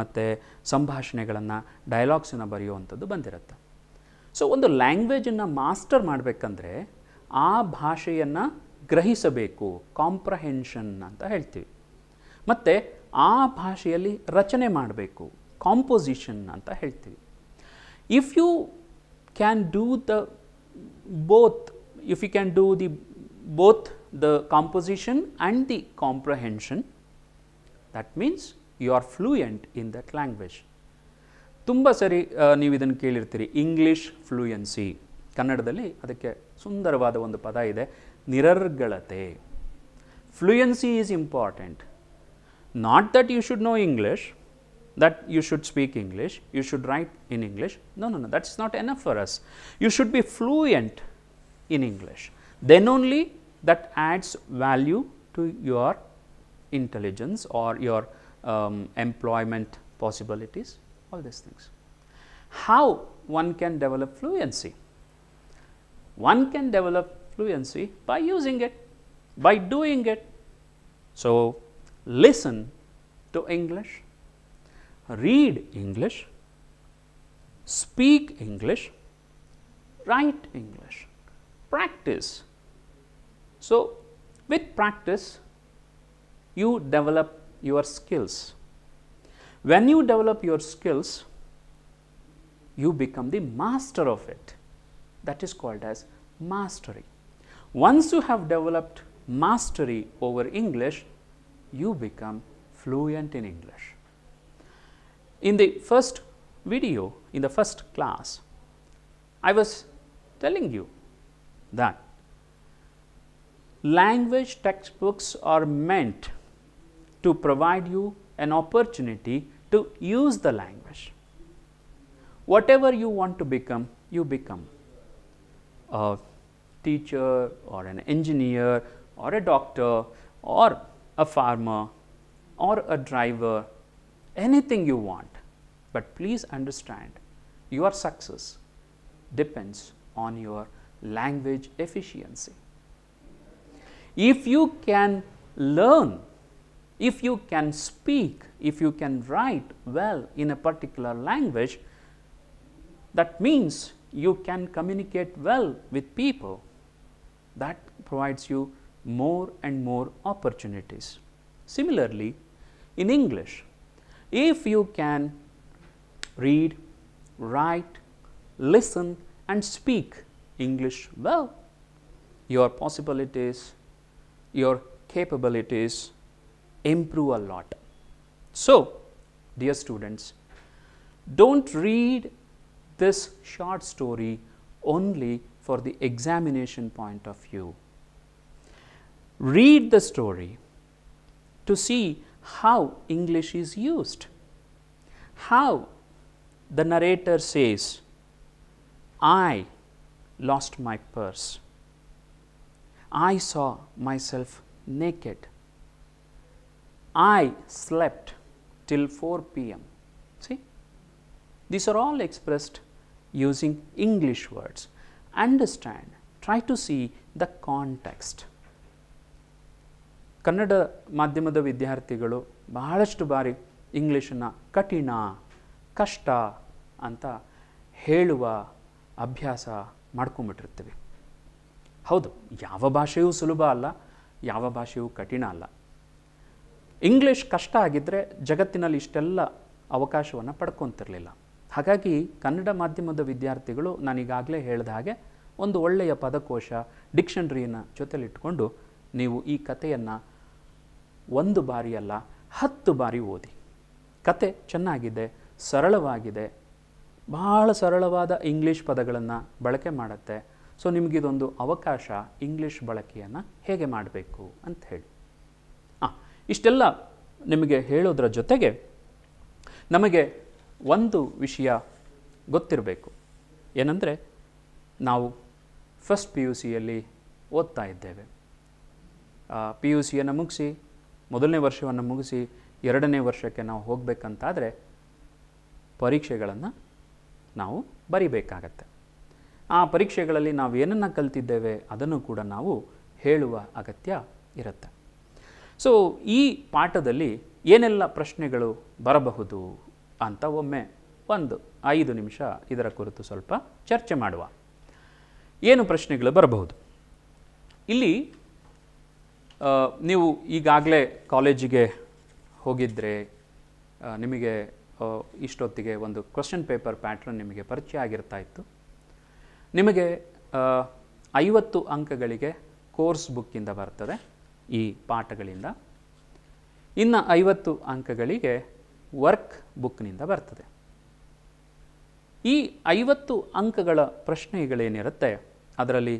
ಮತ್ತು ಸಂಭಾಷಣೆಗಳನ್ನು ಡೈಲಾಗ್ಸನ್ನು ಬರೆಯುವಂಥದ್ದು ಬಂದಿರುತ್ತೆ. ಸೊ ಒಂದು ಲ್ಯಾಂಗ್ವೇಜನ್ನು ಮಾಸ್ಟರ್ ಮಾಡಬೇಕಂದ್ರೆ ಆ ಭಾಷೆಯನ್ನು ಗ್ರಹಿಸಬೇಕು, ಕಾಂಪ್ರಹೆನ್ಷನ್ ಅಂತ ಹೇಳ್ತೀವಿ. ಮತ್ತು ಆ ಭಾಷೆಯಲ್ಲಿ ರಚನೆ ಮಾಡಬೇಕು, ಕಾಂಪೋಸಿಷನ್ ಅಂತ ಹೇಳ್ತೀವಿ. If you can do the both, if you can do both the composition and the comprehension, that means you are fluent in that language. ತುಂಬ ಸರಿ ನೀವು ಇದನ್ನು ಕೇಳಿರ್ತೀರಿ, ಇಂಗ್ಲೀಷ್ ಫ್ಲೂಯೆನ್ಸಿ. ಕನ್ನಡದಲ್ಲಿ ಅದಕ್ಕೆ ಸುಂದರವಾದ ಒಂದು ಪದ ಇದೆ, ನಿರರ್ಗಳತೆ. Fluency is important. Not that you should know English, that you should speak English, you should write in English. No, that's not enough for us. You should be fluent in English. Then only that adds value to your intelligence or your employment possibilities, all these things. How one can develop fluency? One can develop fluency by using it, by doing it. So, listen to English, read English, speak English, write English, practice. So, with practice, you develop your skills. When you develop your skills, you become the master of it. That is called as mastery. Once you have developed mastery over English, you become fluent in English. In the first video, in the first class, I was telling you that language textbooks are meant to provide you an opportunity to use the language. Whatever you want to become, you become. A teacher or an engineer or a doctor or a farmer or a driver, anything you want. But please understand, your success depends on your language efficiency. If you can learn, if you can speak, if you can write well in a particular language, that means you can communicate well with people. That provides you more and more opportunities. Similarly, in English, if you can read, write, listen and speak English well, your possibilities, your capabilities improve a lot. So, dear students, don't read this short story only for the examination point of view. Read the story to see how English is used, how the narrator says, I lost my purse, I saw myself naked, I slept till 4 p.m. See, these are all expressed using English words. Understand, try to see the context. Kannada ಮಾಧ್ಯಮದ ವಿದ್ಯಾರ್ಥಿಗಳು ಬಹಳಷ್ಟು ಬಾರಿ ಇಂಗ್ಲೀಷನ್ನು ಕಠಿಣ, ಕಷ್ಟ ಅಂತ ಹೇಳುವ ಅಭ್ಯಾಸ ಮಾಡ್ಕೊಂಬಿಟ್ಟಿರ್ತೀವಿ. ಹೌದು, ಯಾವ ಭಾಷೆಯೂ ಸುಲಭ ಅಲ್ಲ, ಯಾವ ಭಾಷೆಯೂ ಕಠಿಣ ಅಲ್ಲ. ಇಂಗ್ಲೀಷ್ ಕಷ್ಟ ಆಗಿದ್ದರೆ ಜಗತ್ತಿನಲ್ಲಿ ಇಷ್ಟೆಲ್ಲ ಅವಕಾಶವನ್ನು ಪಡ್ಕೊತಿರಲಿಲ್ಲ. ಹಾಗಾಗಿ ಕನ್ನಡ ಮಾಧ್ಯಮದ ವಿದ್ಯಾರ್ಥಿಗಳು ನಾನೀಗಾಗಲೇ ಹೇಳಿದ ಹಾಗೆ ಒಂದು ಒಳ್ಳೆಯ ಪದಕೋಶ, ಡಿಕ್ಷನರಿಯನ್ನು ಜೊತೆಲಿಟ್ಕೊಂಡು ನೀವು ಈ ಕಥೆಯನ್ನು 1 ಬಾರಿ ಅಲ್ಲ 10 ಬಾರಿ ಓದಿ. ಕತೆ ಚೆನ್ನಾಗಿದೆ, ಸರಳವಾಗಿದೆ, ಬಹಳ ಸರಳವಾದ ಇಂಗ್ಲೀಷ್ ಪದಗಳನ್ನು ಬಳಕೆ ಮಾಡುತ್ತೆ. ಸೊ ನಿಮಗಿದೊಂದು ಅವಕಾಶ ಇಂಗ್ಲೀಷ್ ಬಳಕೆಯನ್ನು ಹೇಗೆ ಮಾಡಬೇಕು ಅಂತ ಹೇಳಿ. ಇಷ್ಟೆಲ್ಲ ನಿಮಗೆ ಹೇಳೋದ್ರ ಜೊತೆಗೆ ನಮಗೆ ಒಂದು ವಿಷಯ ಗೊತ್ತಿರಬೇಕು. ಏನಂದರೆ, ನಾವು ಫಸ್ಟ್ PUCಯಲ್ಲಿ ಓದ್ತಾ ಇದ್ದೇವೆ. PUCಯನ್ನು ಮುಗಿಸಿ, ಮೊದಲನೇ ವರ್ಷವನ್ನು ಮುಗಿಸಿ 2ನೇ ವರ್ಷಕ್ಕೆ ನಾವು ಹೋಗಬೇಕಂತಾದರೆ ಪರೀಕ್ಷೆಗಳನ್ನು ನಾವು ಬರಿಬೇಕಾಗತ್ತೆ. ಆ ಪರೀಕ್ಷೆಗಳಲ್ಲಿ ನಾವು ಏನನ್ನು ಕಲ್ತಿದ್ದೇವೆ ಅದನ್ನು ಕೂಡ ನಾವು ಹೇಳುವ ಅಗತ್ಯ ಇರುತ್ತೆ. ಸೊ ಈ ಪಾಠದಲ್ಲಿ ಏನೆಲ್ಲ ಪ್ರಶ್ನೆಗಳು ಬರಬಹುದು ಅಂತ ಒಮ್ಮೆ ಒಂದು 5 ನಿಮಿಷ ಇದರ ಕುರಿತು ಸ್ವಲ್ಪ ಚರ್ಚೆ ಮಾಡುವ. ಏನು ಪ್ರಶ್ನೆಗಳು ಬರಬಹುದು? ಇಲ್ಲಿ ನೀವು ಈಗಾಗಲೇ ಕಾಲೇಜಿಗೆ ಹೋಗಿದ್ದರೆ ನಿಮಗೆ ಇಷ್ಟೊತ್ತಿಗೆ ಒಂದು ಕ್ವೆಶ್ಚನ್ ಪೇಪರ್ ಪ್ಯಾಟ್ರನ್ ನಿಮಗೆ ಪರಿಚಯ ಆಗಿರ್ತಾ ಇತ್ತು. ನಿಮಗೆ 50 ಅಂಕಗಳಿಗೆ ಕೋರ್ಸ್ ಬುಕ್ಕಿಂದ ಬರ್ತದೆ ಈ ಪಾಠಗಳಿಂದ. ಇನ್ನು 50 ಅಂಕಗಳಿಗೆ ವರ್ಕ್ ಬುಕ್ನಿಂದ ಬರ್ತದೆ. ಈ 50 ಅಂಕಗಳ ಪ್ರಶ್ನೆಗಳೇನಿರುತ್ತೆ ಅದರಲ್ಲಿ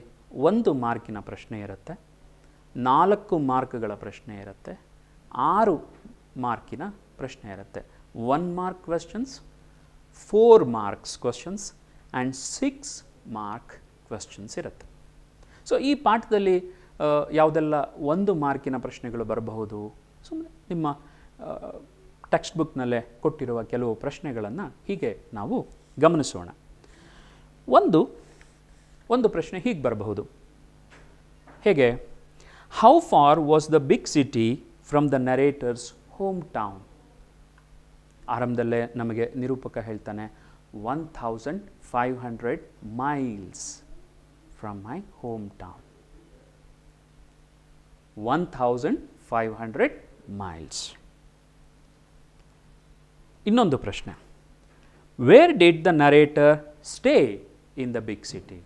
1 ಮಾರ್ಕಿನ ಪ್ರಶ್ನೆ ಇರುತ್ತೆ, 4 ಮಾರ್ಕ್ಗಳ ಪ್ರಶ್ನೆ ಇರುತ್ತೆ, 6 ಮಾರ್ಕಿನ ಪ್ರಶ್ನೆ ಇರುತ್ತೆ. 1 mark questions, 4 marks questions and 6 mark questions ಇರುತ್ತೆ. ಸೊ ಈ ಪಾಠದಲ್ಲಿ ಯಾವುದೆಲ್ಲ 1 ಮಾರ್ಕಿನ ಪ್ರಶ್ನೆಗಳು ಬರಬಹುದು? ಸುಮ್ಮನೆ ನಿಮ್ಮ ಟೆಕ್ಸ್ಟ್ ಬುಕ್ನಲ್ಲೇ ಕೊಟ್ಟಿರುವ ಕೆಲವು ಪ್ರಶ್ನೆಗಳನ್ನು ಹೀಗೆ ನಾವು ಗಮನಿಸೋಣ. ಒಂದು ಪ್ರಶ್ನೆ ಹೀಗೆ ಬರಬಹುದು. ಹೇಗೆ? How far was the big city from the narrator's home town? ಆರಂಭದಲ್ಲೇ ನಮಗೆ ನಿರೂಪಕ ಹೇಳ್ತಾನೆ 1500 miles from my home town. 1500 miles. ಇನ್ನೊಂದು ಪ್ರಶ್ನೆ, where did the narrator stay in the big city?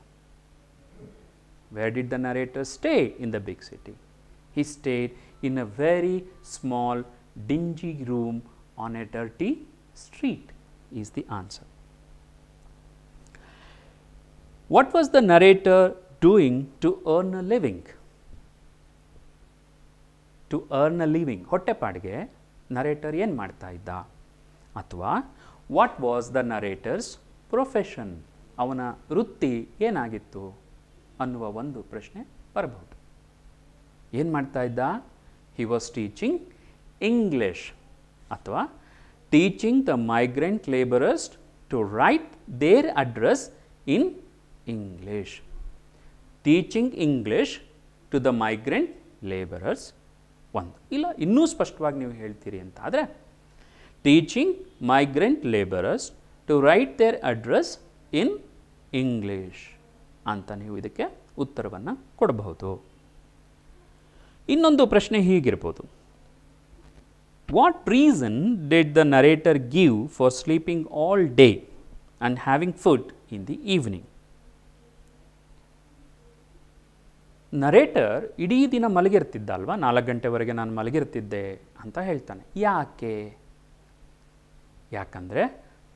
Where did the narrator stay in the big city? He stayed in a very small, dingy room on a dirty street, is the answer. What was the narrator doing to earn a living? To earn a living, ಹೊಟ್ಟೆಪಾಡಿಗೆ ನರೇಟರ್ ಏನು ಮಾಡ್ತಾ ಇದ್ದ? ಅಥವಾ what was the narrator's profession? ಅವನ ವೃತ್ತಿ ಏನಾಗಿತ್ತು ಅನ್ನುವ ಒಂದು ಪ್ರಶ್ನೆ ಬರಬಹುದು. ಏನು ಮಾಡ್ತಾ ಇದ್ದ? ಹಿ ವಾಸ್ ಟೀಚಿಂಗ್ ಇಂಗ್ಲಿಷ್ ಅಥವಾ teaching the migrant labourers to write their address in English. Teaching English to the migrant labourers ಒಂದು. ಇಲ್ಲ ಇನ್ನೂ ಸ್ಪಷ್ಟವಾಗಿ ನೀವು ಹೇಳ್ತೀರಿ ಅಂತ ಆದರೆ teaching migrant labourers to write their address in English ಅಂತ ನೀವು ಇದಕ್ಕೆ ಉತ್ತರವನ್ನು ಕೊಡಬಹುದು. ಇನ್ನೊಂದು ಪ್ರಶ್ನೆ ಹೀಗಿರ್ಬೋದು, what reason did the narrator give for sleeping all day and having food in the evening? Narrator ಇಡೀ ದಿನ ಮಲಗಿರ್ತಿದ್ದ ಅಲ್ವಾ, 4 ಗಂಟೆವರೆಗೆ ನಾನು ಮಲಗಿರ್ತಿದ್ದೆ ಅಂತ ಹೇಳ್ತಾನೆ. ಯಾಕೆ? ಯಾಕಂದರೆ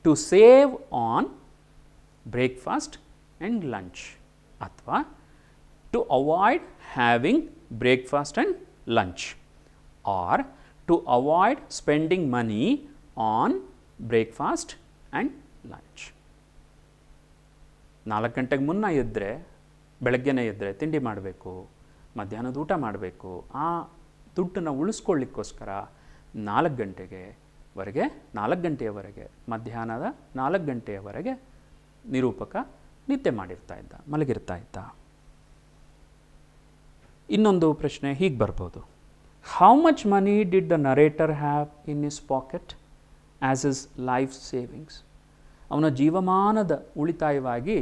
to save on breakfast and lunch ಅಥವಾ to avoid having breakfast and lunch or to avoid spending money on breakfast and lunch. 4 ಗಂಟೆಗೆ ಮುನ್ನ ಎದ್ದರೆ, ಬೆಳಗ್ಗೆನೇ ಎದ್ದರೆ ತಿಂಡಿ ಮಾಡಬೇಕು, ಮಧ್ಯಾಹ್ನದ ಊಟ ಮಾಡಬೇಕು. ಆ ದುಡ್ಡನ್ನು ಉಳಿಸ್ಕೊಳ್ಳಿಕ್ಕೋಸ್ಕರ 4 ಗಂಟೆಯವರೆಗೆ ಮಧ್ಯಾಹ್ನದ 4 ಗಂಟೆಯವರೆಗೆ ನಿರೂಪಕ ನಿದ್ದೆ ಮಾಡಿರ್ತಾ ಇದ್ದ, ಮಲಗಿರ್ತಾ ಇದ್ದ. ಇನ್ನೊಂದು ಪ್ರಶ್ನೆ ಹೀಗೆ ಬರ್ಬೋದು, how much money did the narrator have in his packet as is life savings? ಅವನ ಜೀವಮಾನದ ಉಳಿತಾಯವಾಗಿ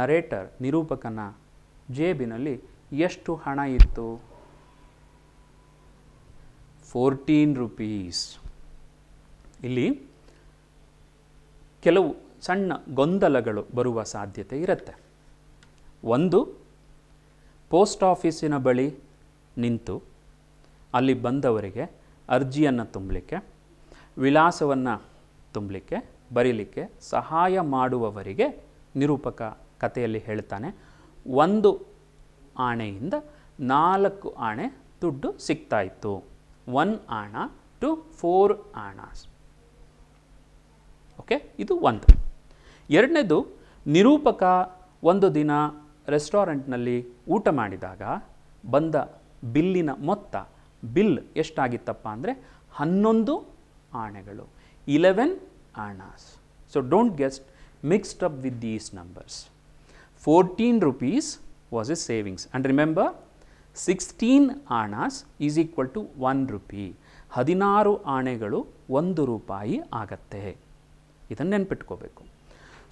ನರೇಟರ್ ನಿರೂಪಕನ ಜೇಬಿನಲ್ಲಿ ಎಷ್ಟು ಹಣ ಇತ್ತು? 14 ರೂಪೀಸ್. ಇಲ್ಲಿ ಕೆಲವು ಸಣ್ಣ ಗೊಂದಲಗಳು ಬರುವ ಸಾಧ್ಯತೆ ಇರುತ್ತೆ. ಒಂದು, ಪೋಸ್ಟ್ ಆಫೀಸಿನ ಬಳಿ ನಿಂತು ಅಲ್ಲಿ ಬಂದವರಿಗೆ ಅರ್ಜಿಯನ್ನು ತುಂಬಲಿಕ್ಕೆ, ವಿಳಾಸವನ್ನು ತುಂಬಲಿಕ್ಕೆ, ಬರೀಲಿಕ್ಕೆ ಸಹಾಯ ಮಾಡುವವರಿಗೆ ನಿರೂಪಕ ಕಥೆಯಲ್ಲಿ ಹೇಳ್ತಾನೆ 1 ಆಣೆಯಿಂದ 4 ಆಣೆ ದುಡ್ಡು ಸಿಗ್ತಾ ಇತ್ತು. 1 ಆಣ ಟು 4 ಆಣಾಸ್. ಓಕೆ, ಇದು ಒಂದು. ಎರಡನೇದು, ನಿರೂಪಕ ಒಂದು ದಿನ ರೆಸ್ಟೋರೆಂಟ್ನಲ್ಲಿ ಊಟ ಮಾಡಿದಾಗ ಬಂದ ಬಿಲ್ಲಿನ ಮೊತ್ತ, ಬಿಲ್ ಎಷ್ಟಾಗಿತ್ತಪ್ಪ ಅಂದರೆ 11 ಆಣೆಗಳು, 11 annas. So don't get mixed up with these numbers. 14 rupees was his savings. And remember, 16 annas is equal to 1 rupee. 16 ಆಣೆಗಳು 1 ರೂಪಾಯಿ ಆಗತ್ತೆ. ಇದನ್ನು ನೆನ್ಪಿಟ್ಕೋಬೇಕು.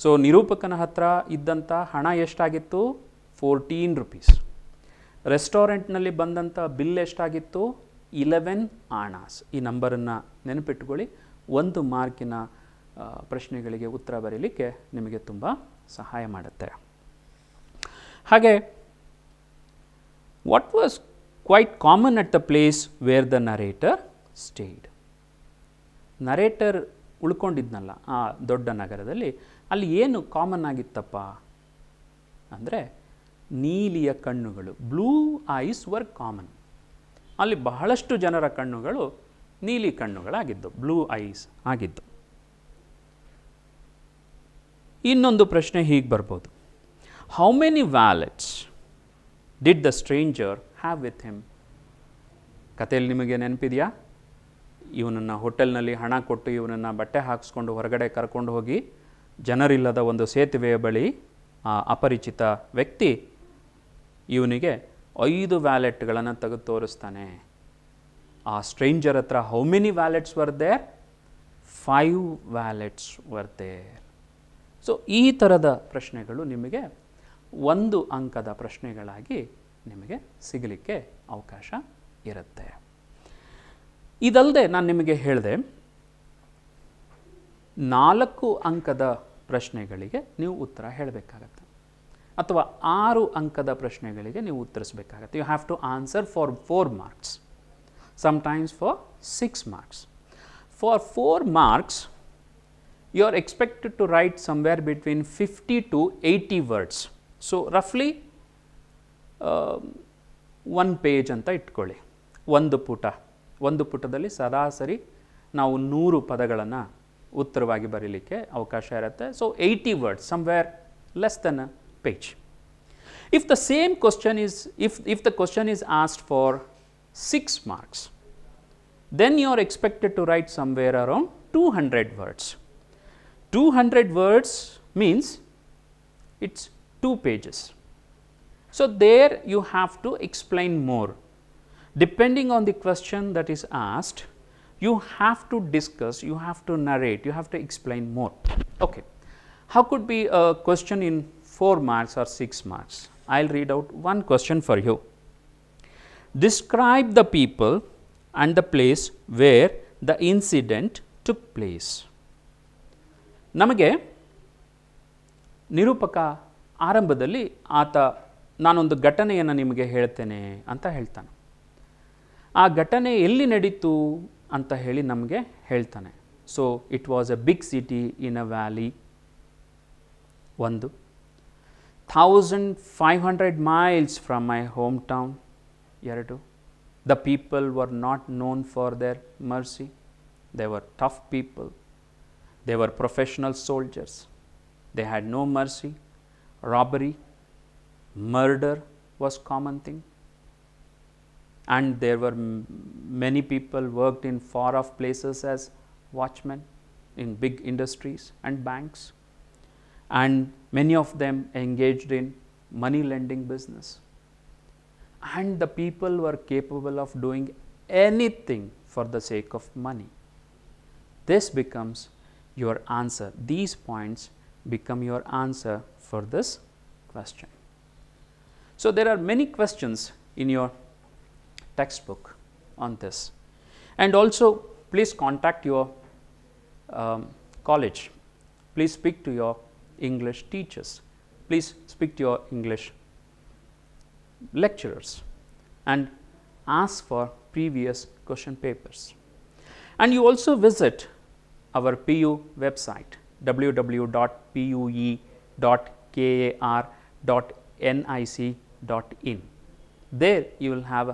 ಸೊ ನಿರೂಪಕನ ಹತ್ರ ಇದ್ದಂಥ ಹಣ ಎಷ್ಟಾಗಿತ್ತು? 14 ರುಪೀಸ್. ರೆಸ್ಟೋರೆಂಟ್ನಲ್ಲಿ ಬಂದಂಥ ಬಿಲ್ ಎಷ್ಟಾಗಿತ್ತು? 11 ಆಣಾಸ್. ಈ ನಂಬರನ್ನು ನೆನಪಿಟ್ಕೊಳ್ಳಿ. 1 ಮಾರ್ಕಿನ ಪ್ರಶ್ನೆಗಳಿಗೆ ಉತ್ತರ ಬರೀಲಿಕ್ಕೆ ನಿಮಗೆ ತುಂಬ ಸಹಾಯ ಮಾಡುತ್ತೆ. ಹಾಗೆ what was quite common at the place where the narrator stayed. Narrator ಉಳ್ಕೊಂಡಿದ್ನಲ್ಲ ಆ ದೊಡ್ಡ ನಗರದಲ್ಲಿ, ಅಲ್ಲಿ ಏನು ಕಾಮನ್ ಆಗಿತ್ತಪ್ಪ ಅಂದರೆ ನೀಲಿಯ ಕಣ್ಣುಗಳು. Blue eyes var common. ಅಲ್ಲಿ ಬಹಳಷ್ಟು ಜನರ ಕಣ್ಣುಗಳು ನೀಲಿ ಕಣ್ಣುಗಳಾಗಿದ್ದು, ಬ್ಲೂ ಐಸ್ ಆಗಿದ್ದು. ಇನ್ನೊಂದು ಪ್ರಶ್ನೆ ಹೀಗೆ ಬರ್ಬೋದು. How many wallets did the stranger have with him. ಕಥೆಯಲ್ಲಿ ನಿಮಗೆ ನೆನಪಿದೆಯಾ? ಇವನನ್ನು ಹೋಟೆಲ್ನಲ್ಲಿ ಹಣ ಕೊಟ್ಟು ಇವನನ್ನು ಬಟ್ಟೆ ಹಾಕಿಸ್ಕೊಂಡು ಹೊರಗಡೆ ಕರ್ಕೊಂಡು ಹೋಗಿ ಜನರಿಲ್ಲದ ಒಂದು ಸೇತುವೆಯ ಬಳಿ ಆ ಅಪರಿಚಿತ ವ್ಯಕ್ತಿ ಇವನಿಗೆ 5 ವ್ಯಾಲೆಟ್ಗಳನ್ನು ತೆಗೆದು ತೋರಿಸ್ತಾನೆ. ಆ ಸ್ಟ್ರೇಂಜರ್ ಹತ್ರ how many wallets were there? 5 wallets were there. So ಈ ಥರದ ಪ್ರಶ್ನೆಗಳು ನಿಮಗೆ 1 ಅಂಕದ ಪ್ರಶ್ನೆಗಳಾಗಿ ನಿಮಗೆ ಸಿಗಲಿಕ್ಕೆ ಅವಕಾಶ ಇರುತ್ತೆ. ಇದಲ್ಲದೆ ನಾನು ನಿಮಗೆ ಹೇಳಿದೆ 4 ಅಂಕದ ಪ್ರಶ್ನೆಗಳಿಗೆ ನೀವು ಉತ್ತರ ಹೇಳಬೇಕಾಗತ್ತೆ, ಅಥವಾ 6 ಅಂಕದ ಪ್ರಶ್ನೆಗಳಿಗೆ ನೀವು ಉತ್ತರಿಸಬೇಕಾಗತ್ತೆ. You have to answer for 4 marks, sometimes for 6 marks. For 4 marks, you are expected to write somewhere between 50 to 80 words. So roughly 1 page ಅಂತ ಇಟ್ಕೊಳ್ಳಿ. ಒಂದು ಪುಟದಲ್ಲಿ ಸರಾಸರಿ ನಾವು 100 ಪದಗಳನ್ನು ಉತ್ತರವಾಗಿ ಬರೀಲಿಕ್ಕೆ ಅವಕಾಶ ಇರುತ್ತೆ. So 80 words, somewhere less than a page. If the same question is, if the question is asked for 6 marks, then you are expected to write somewhere around 200 words. 200 words means it's 2 pages. So there you have to explain more. Depending on the question that is asked, you have to discuss, you have to narrate, you have to explain more. Okay. How could be a question in 4 marks or 6 marks? I'll read out one question for you. Describe the people and the place where the incident took place. ನಮಗೆ ನಿರೂಪಕ ಆರಂಭದಲ್ಲಿ ಆತ ನಾನೊಂದು ಘಟನೆಯನ್ನು ನಿಮಗೆ ಹೇಳ್ತೇನೆ ಅಂತ ಹೇಳ್ತಾನೆ. ಆ ಘಟನೆ ಎಲ್ಲಿ ನಡೀತು ಅಂತ ಹೇಳಿ ನಮಗೆ ಹೇಳ್ತಾನೆ. So it was a big city in a valley. 1. 1500 miles from my hometown. 2. The people were not known for their mercy. They were tough people. They were professional soldiers. They had no mercy. Robbery, murder was common thing. And there were many people worked in far off places as watchmen in big industries and banks. And many of them engaged in money lending business. And the people were capable of doing anything for the sake of money. This becomes your answer. These points become your answer for this question. So there are many questions in your textbook on this. And also please contact your college. Please speak to your English teachers. Please speak to your English lecturers and ask for previous question papers. And you also visit our PU website, www.pue.kar.nic.in. There you will have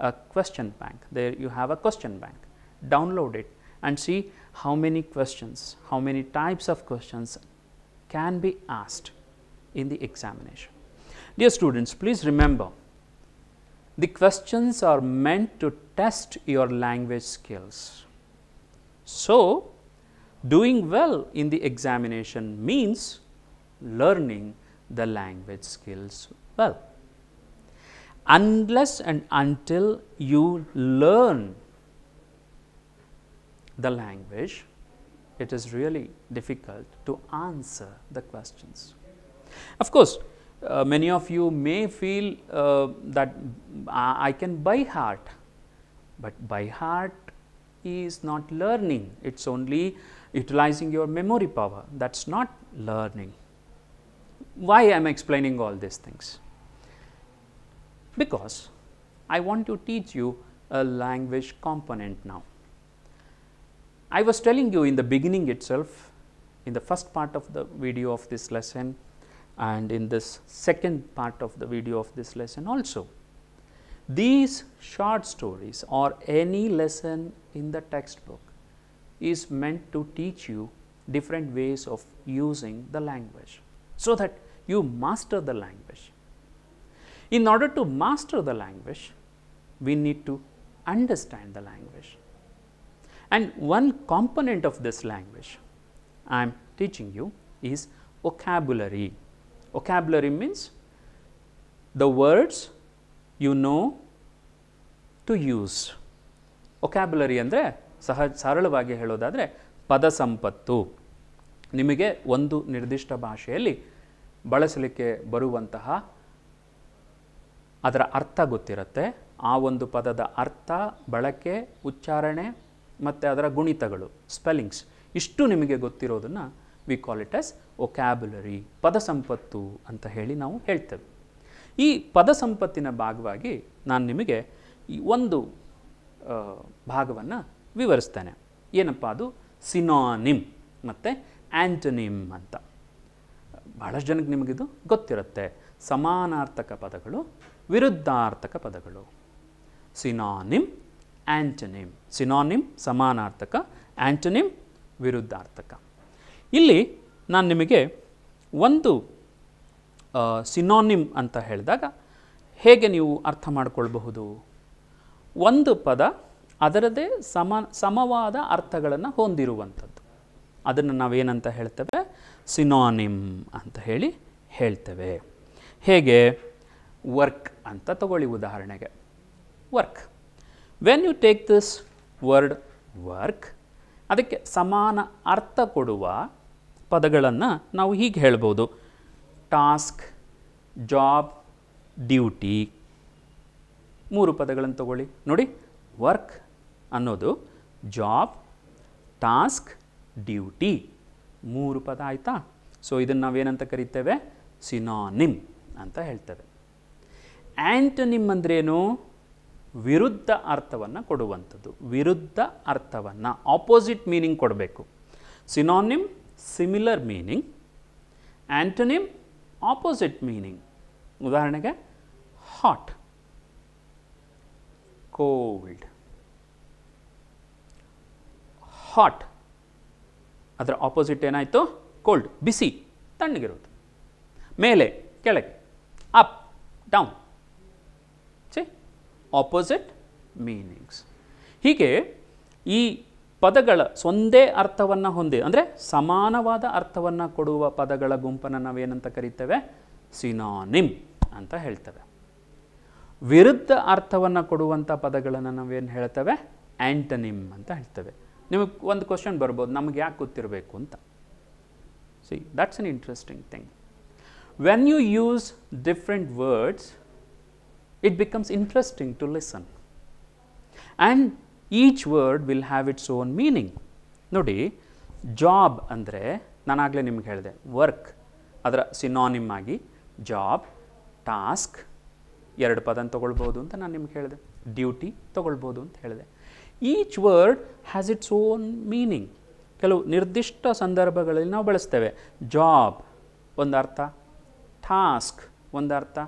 a question bank. There you have a question bank. Download it and see how many questions, how many types of questions can be asked in the examination. Dear students, please remember, the questions are meant to test your language skills. So doing well in the examination means learning the language skills well. unless and until you learn the language, it is really difficult to answer the questions. Of course, many of you may feel that I can by heart, but by heart is not learning, it is only utilizing your memory power, that is not learning. Why I am explaining all these things? Because I want to teach you a language component now. I was telling you in the beginning itself, in the first part of the video of this lesson and in this second part of the video of this lesson also, these short stories or any lesson in the textbook is meant to teach you different ways of using the language, so that you master the language. In order to master the language, we need to understand the language. And one component of this language I am teaching you is vocabulary. Vocabulary means the words you know to use. Vocabulary ಅಂದರೆ ಸರಳವಾಗಿ ಹೇಳೋದಾದರೆ ಪದ ಸಂಪತ್ತು. ನಿಮಗೆ ಒಂದು ನಿರ್ದಿಷ್ಟ ಭಾಷೆಯಲ್ಲಿ ಬಳಸಲಿಕ್ಕೆ ಬರುವಂತಹ ಅದರ ಅರ್ಥ ಗೊತ್ತಿರುತ್ತೆ. ಆ ಒಂದು ಪದದ ಅರ್ಥ, ಬಳಕೆ, ಉಚ್ಚಾರಣೆ ಮತ್ತು ಅದರ ಗುಣಿತಗಳು, ಸ್ಪೆಲ್ಲಿಂಗ್ಸ್, ಇಷ್ಟು ನಿಮಗೆ ಗೊತ್ತಿರೋದನ್ನು we call it as vocabulary, ಪದ ಸಂಪತ್ತು ಅಂತ ಹೇಳಿ ನಾವು ಹೇಳ್ತೇವೆ. ಈ ಪದ ಸಂಪತ್ತಿನ ಭಾಗವಾಗಿ ನಾನು ನಿಮಗೆ ಈ ಒಂದು ಭಾಗವನ್ನು ವಿವರಿಸ್ತೇನೆ. ಏನಪ್ಪ ಅದು? ಸಿನಾನಿಮ್ ಮತ್ತು ಆ್ಯಂಟನಿಮ್ ಅಂತ. ಬಹಳಷ್ಟು ಜನಕ್ಕೆ ನಿಮಗಿದು ಗೊತ್ತಿರುತ್ತೆ. ಸಮಾನಾರ್ಥಕ ಪದಗಳು, ವಿರುದ್ಧಾರ್ಥಕ ಪದಗಳು. ಸಿನಾನಿಮ್, ಆ್ಯಂಟನಿಮ್. ಸಿನಾನಿಮ್ ಸಮಾನಾರ್ಥಕ, ಆ್ಯಂಟನಿಮ್ ವಿರುದ್ಧಾರ್ಥಕ. ಇಲ್ಲಿ ನಾನು ನಿಮಗೆ ಒಂದು ಸಿನಾನಿಮ್ ಅಂತ ಹೇಳಿದಾಗ ಹೇಗೆ ನೀವು ಅರ್ಥ ಮಾಡಿಕೊಳ್ಬಹುದು? ಒಂದು ಪದ ಅದರದೇ ಸಮವಾದ ಅರ್ಥಗಳನ್ನು ಹೊಂದಿರುವಂಥದ್ದು, ಅದನ್ನು ನಾವೇನಂತ ಹೇಳ್ತೇವೆ? ಸಿನಾನಿಮ್ ಅಂತ ಹೇಳಿ ಹೇಳ್ತೇವೆ. ಹೇಗೆ? ವರ್ಕ್ ಅಂತ ತಗೊಳ್ಳಿ ಉದಾಹರಣೆಗೆ. Work, when you take this word work, ಅದಕ್ಕೆ ಸಮಾನ ಅರ್ಥ ಕೊಡುವ ಪದಗಳನ್ನು ನಾವು ಹೀಗೆ ಹೇಳ್ಬೋದು: ಟಾಸ್ಕ್, ಜಾಬ್, ಡ್ಯೂಟಿ. ಮೂರು ಪದಗಳನ್ನು ತಗೊಳ್ಳಿ ನೋಡಿ. ವರ್ಕ್ ಅನ್ನೋದು ಜಾಬ್, ಟಾಸ್ಕ್, ಡ್ಯೂಟಿ, ಮೂರು ಪದ ಆಯಿತಾ? ಸೊ ಇದನ್ನು ನಾವೇನಂತ ಕರಿತೇವೆ? ಸಿನಾನಿಮ್ ಅಂತ ಹೇಳ್ತೇವೆ. ಆ್ಯಂಟನಿಮ್ ಅಂದ್ರೇನು? ವಿರುದ್ಧ ಅರ್ಥವನ್ನು ಕೊಡುವಂಥದ್ದು. ವಿರುದ್ಧ ಅರ್ಥವನ್ನು, ಆಪೋಸಿಟ್ ಮೀನಿಂಗ್ ಕೊಡಬೇಕು. Synonym similar meaning, ಆ್ಯಂಟನಿಮ್ opposite meaning. ಉದಾಹರಣೆಗೆ ಹಾಟ್, ಕೋಲ್ಡ್. ಹಾಟ್ ಅದರ ಆಪೋಸಿಟ್ ಏನಾಯಿತು? ಕೋಲ್ಡ್, ಬಿಸಿ, ತಣ್ಣಗಿರೋದು. ಮೇಲೆ, ಕೆಳಗೆ, ಅಪ್, ಡೌನ್. Opposite meanings. ಹೀಗೆ ಈ ಪದಗಳ ಒಂದೇ ಅರ್ಥವನ್ನು ಹೊಂದಿ, ಅಂದರೆ ಸಮಾನವಾದ ಅರ್ಥವನ್ನು ಕೊಡುವ ಪದಗಳ ಗುಂಪನ್ನು ನಾವೇನಂತ ಕರಿತೇವೆ? ಸಿನಾನಿಮ್ ಅಂತ ಹೇಳ್ತೇವೆ. ವಿರುದ್ಧ ಅರ್ಥವನ್ನು ಕೊಡುವಂಥ ಪದಗಳನ್ನು ನಾವೇನು ಹೇಳ್ತೇವೆ? ಆ್ಯಂಟನಿಮ್ ಅಂತ ಹೇಳ್ತೇವೆ. ನಿಮಗೆ ಒಂದು ಕ್ವಶನ್ ಬರ್ಬೋದು, ನಮಗೆ ಯಾಕೆ ಗೊತ್ತಿರಬೇಕು ಅಂತ. See, that's an interesting thing. When you use different words, it becomes interesting to listen, and each word will have its own meaning. ನೋಡಿ, ಜಾಬ್ ಅಂದರೆ ನಾನಾಗಲೇ ನಿಮ್ಗೆ ಹೇಳಿದೆ, ವರ್ಕ್ ಅದರ ಸಿನಾನಿಮ್ ಆಗಿ ಜಾಬ್, ಟಾಸ್ಕ್ ಎರಡು ಪದನ ತೊಗೊಳ್ಬೋದು ಅಂತ ನಾನು ನಿಮ್ಗೆ ಹೇಳಿದೆ. ಡ್ಯೂಟಿ ತೊಗೊಳ್ಬೋದು ಅಂತ ಹೇಳಿದೆ. Each word has its own meaning. ಕೆಲವು ನಿರ್ದಿಷ್ಟ ಸಂದರ್ಭಗಳಲ್ಲಿ ನಾವು ಬಳಸ್ತೇವೆ. ಜಾಬ್ ಒಂದು ಅರ್ಥ, ಟಾಸ್ಕ್ ಒಂದು ಅರ್ಥ,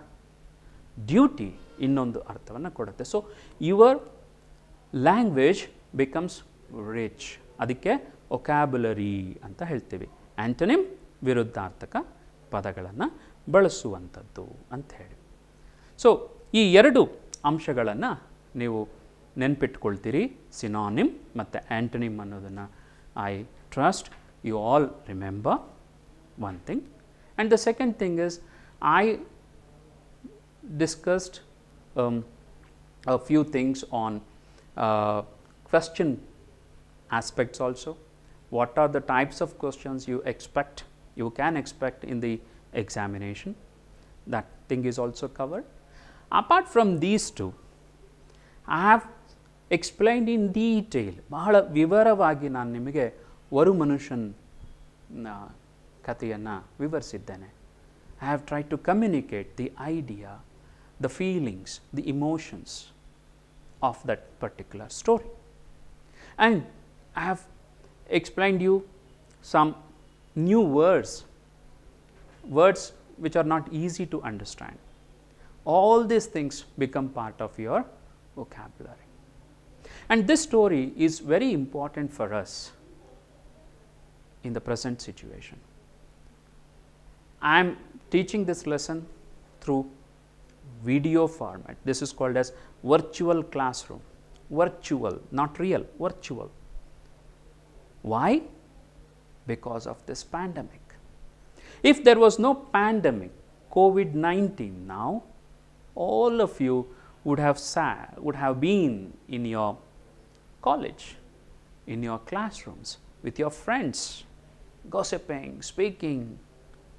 ಡ್ಯೂಟಿ ಇನ್ನೊಂದು ಅರ್ಥವನ್ನು ಕೊಡುತ್ತೆ. So your language becomes rich. ಅದಕ್ಕೆ ವೊಕ್ಯಾಬ್ಯುಲರಿ ಅಂತ ಹೇಳ್ತೀವಿ. ಆ್ಯಂಟನಿಮ್ ವಿರುದ್ಧಾರ್ಥಕ ಪದಗಳನ್ನು ಬಳಸುವಂಥದ್ದು ಅಂತ ಹೇಳಿ. ಸೊ ಈ ಎರಡು ಅಂಶಗಳನ್ನು ನೀವು ನೆನಪಿಟ್ಕೊಳ್ತೀರಿ, ಸಿನಾನಿಮ್ ಮತ್ತು ಆ್ಯಂಟನಿಮ್ ಅನ್ನೋದನ್ನು. I trust you all remember one thing. And the second thing is, I discussed um, a few things on question aspects also. What are the types of questions you can expect in the examination? That thing is also covered. Apart from these two, I have explained in detail, ಬಹಳ ವಿವರವಾಗಿ ನಾನು ನಿಮಗೆ ವರು ಮನುಷ್ಯನ್ ಕಥೆಯನ್ನು ವಿವರಿಸಿದ್ದೇನೆ. I have tried to communicate the idea, the feelings, the emotions of that particular story. And I have explained you some new words which are not easy to understand. All these things become part of your vocabulary. And this story is very important for us in the present situation. I am teaching this lesson through video format. This is called as virtual classroom. Virtual, not real, virtual. Why? Because of this pandemic. If there was no pandemic, COVID-19 now, all of you would have been in your college, in your classrooms, with your friends, gossiping, speaking,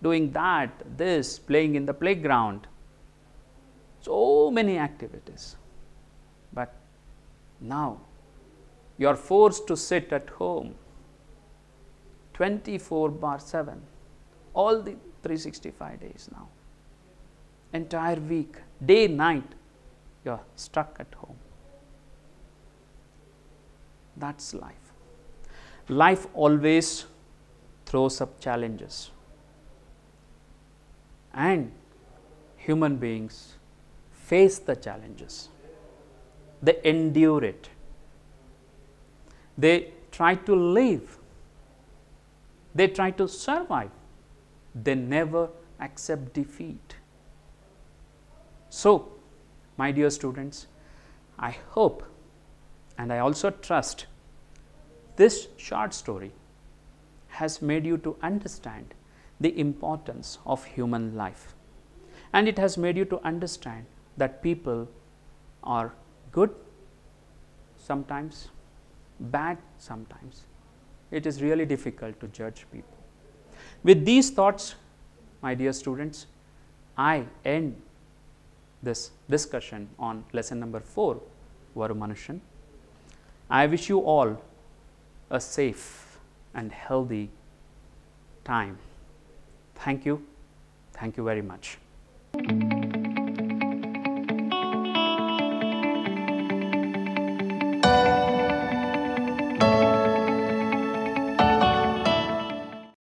doing that, this, playing in the playground. So many activities. But now you are forced to sit at home 24/7, all the 365 days now. Entire week, day, night, you are stuck at home. That's life. Life always throws up challenges. And human beings face the challenges. They endure it. They try to live. They try to survive. They never accept defeat. So, my dear students, I hope and I also trust this short story has made you to understand the importance of human life, and it has made you to understand that people are good sometimes, bad sometimes. It is really difficult to judge people. With these thoughts, my dear students, I end this discussion on lesson number 4, Varu Manushan. I wish you all a safe and healthy time. Thank you very much.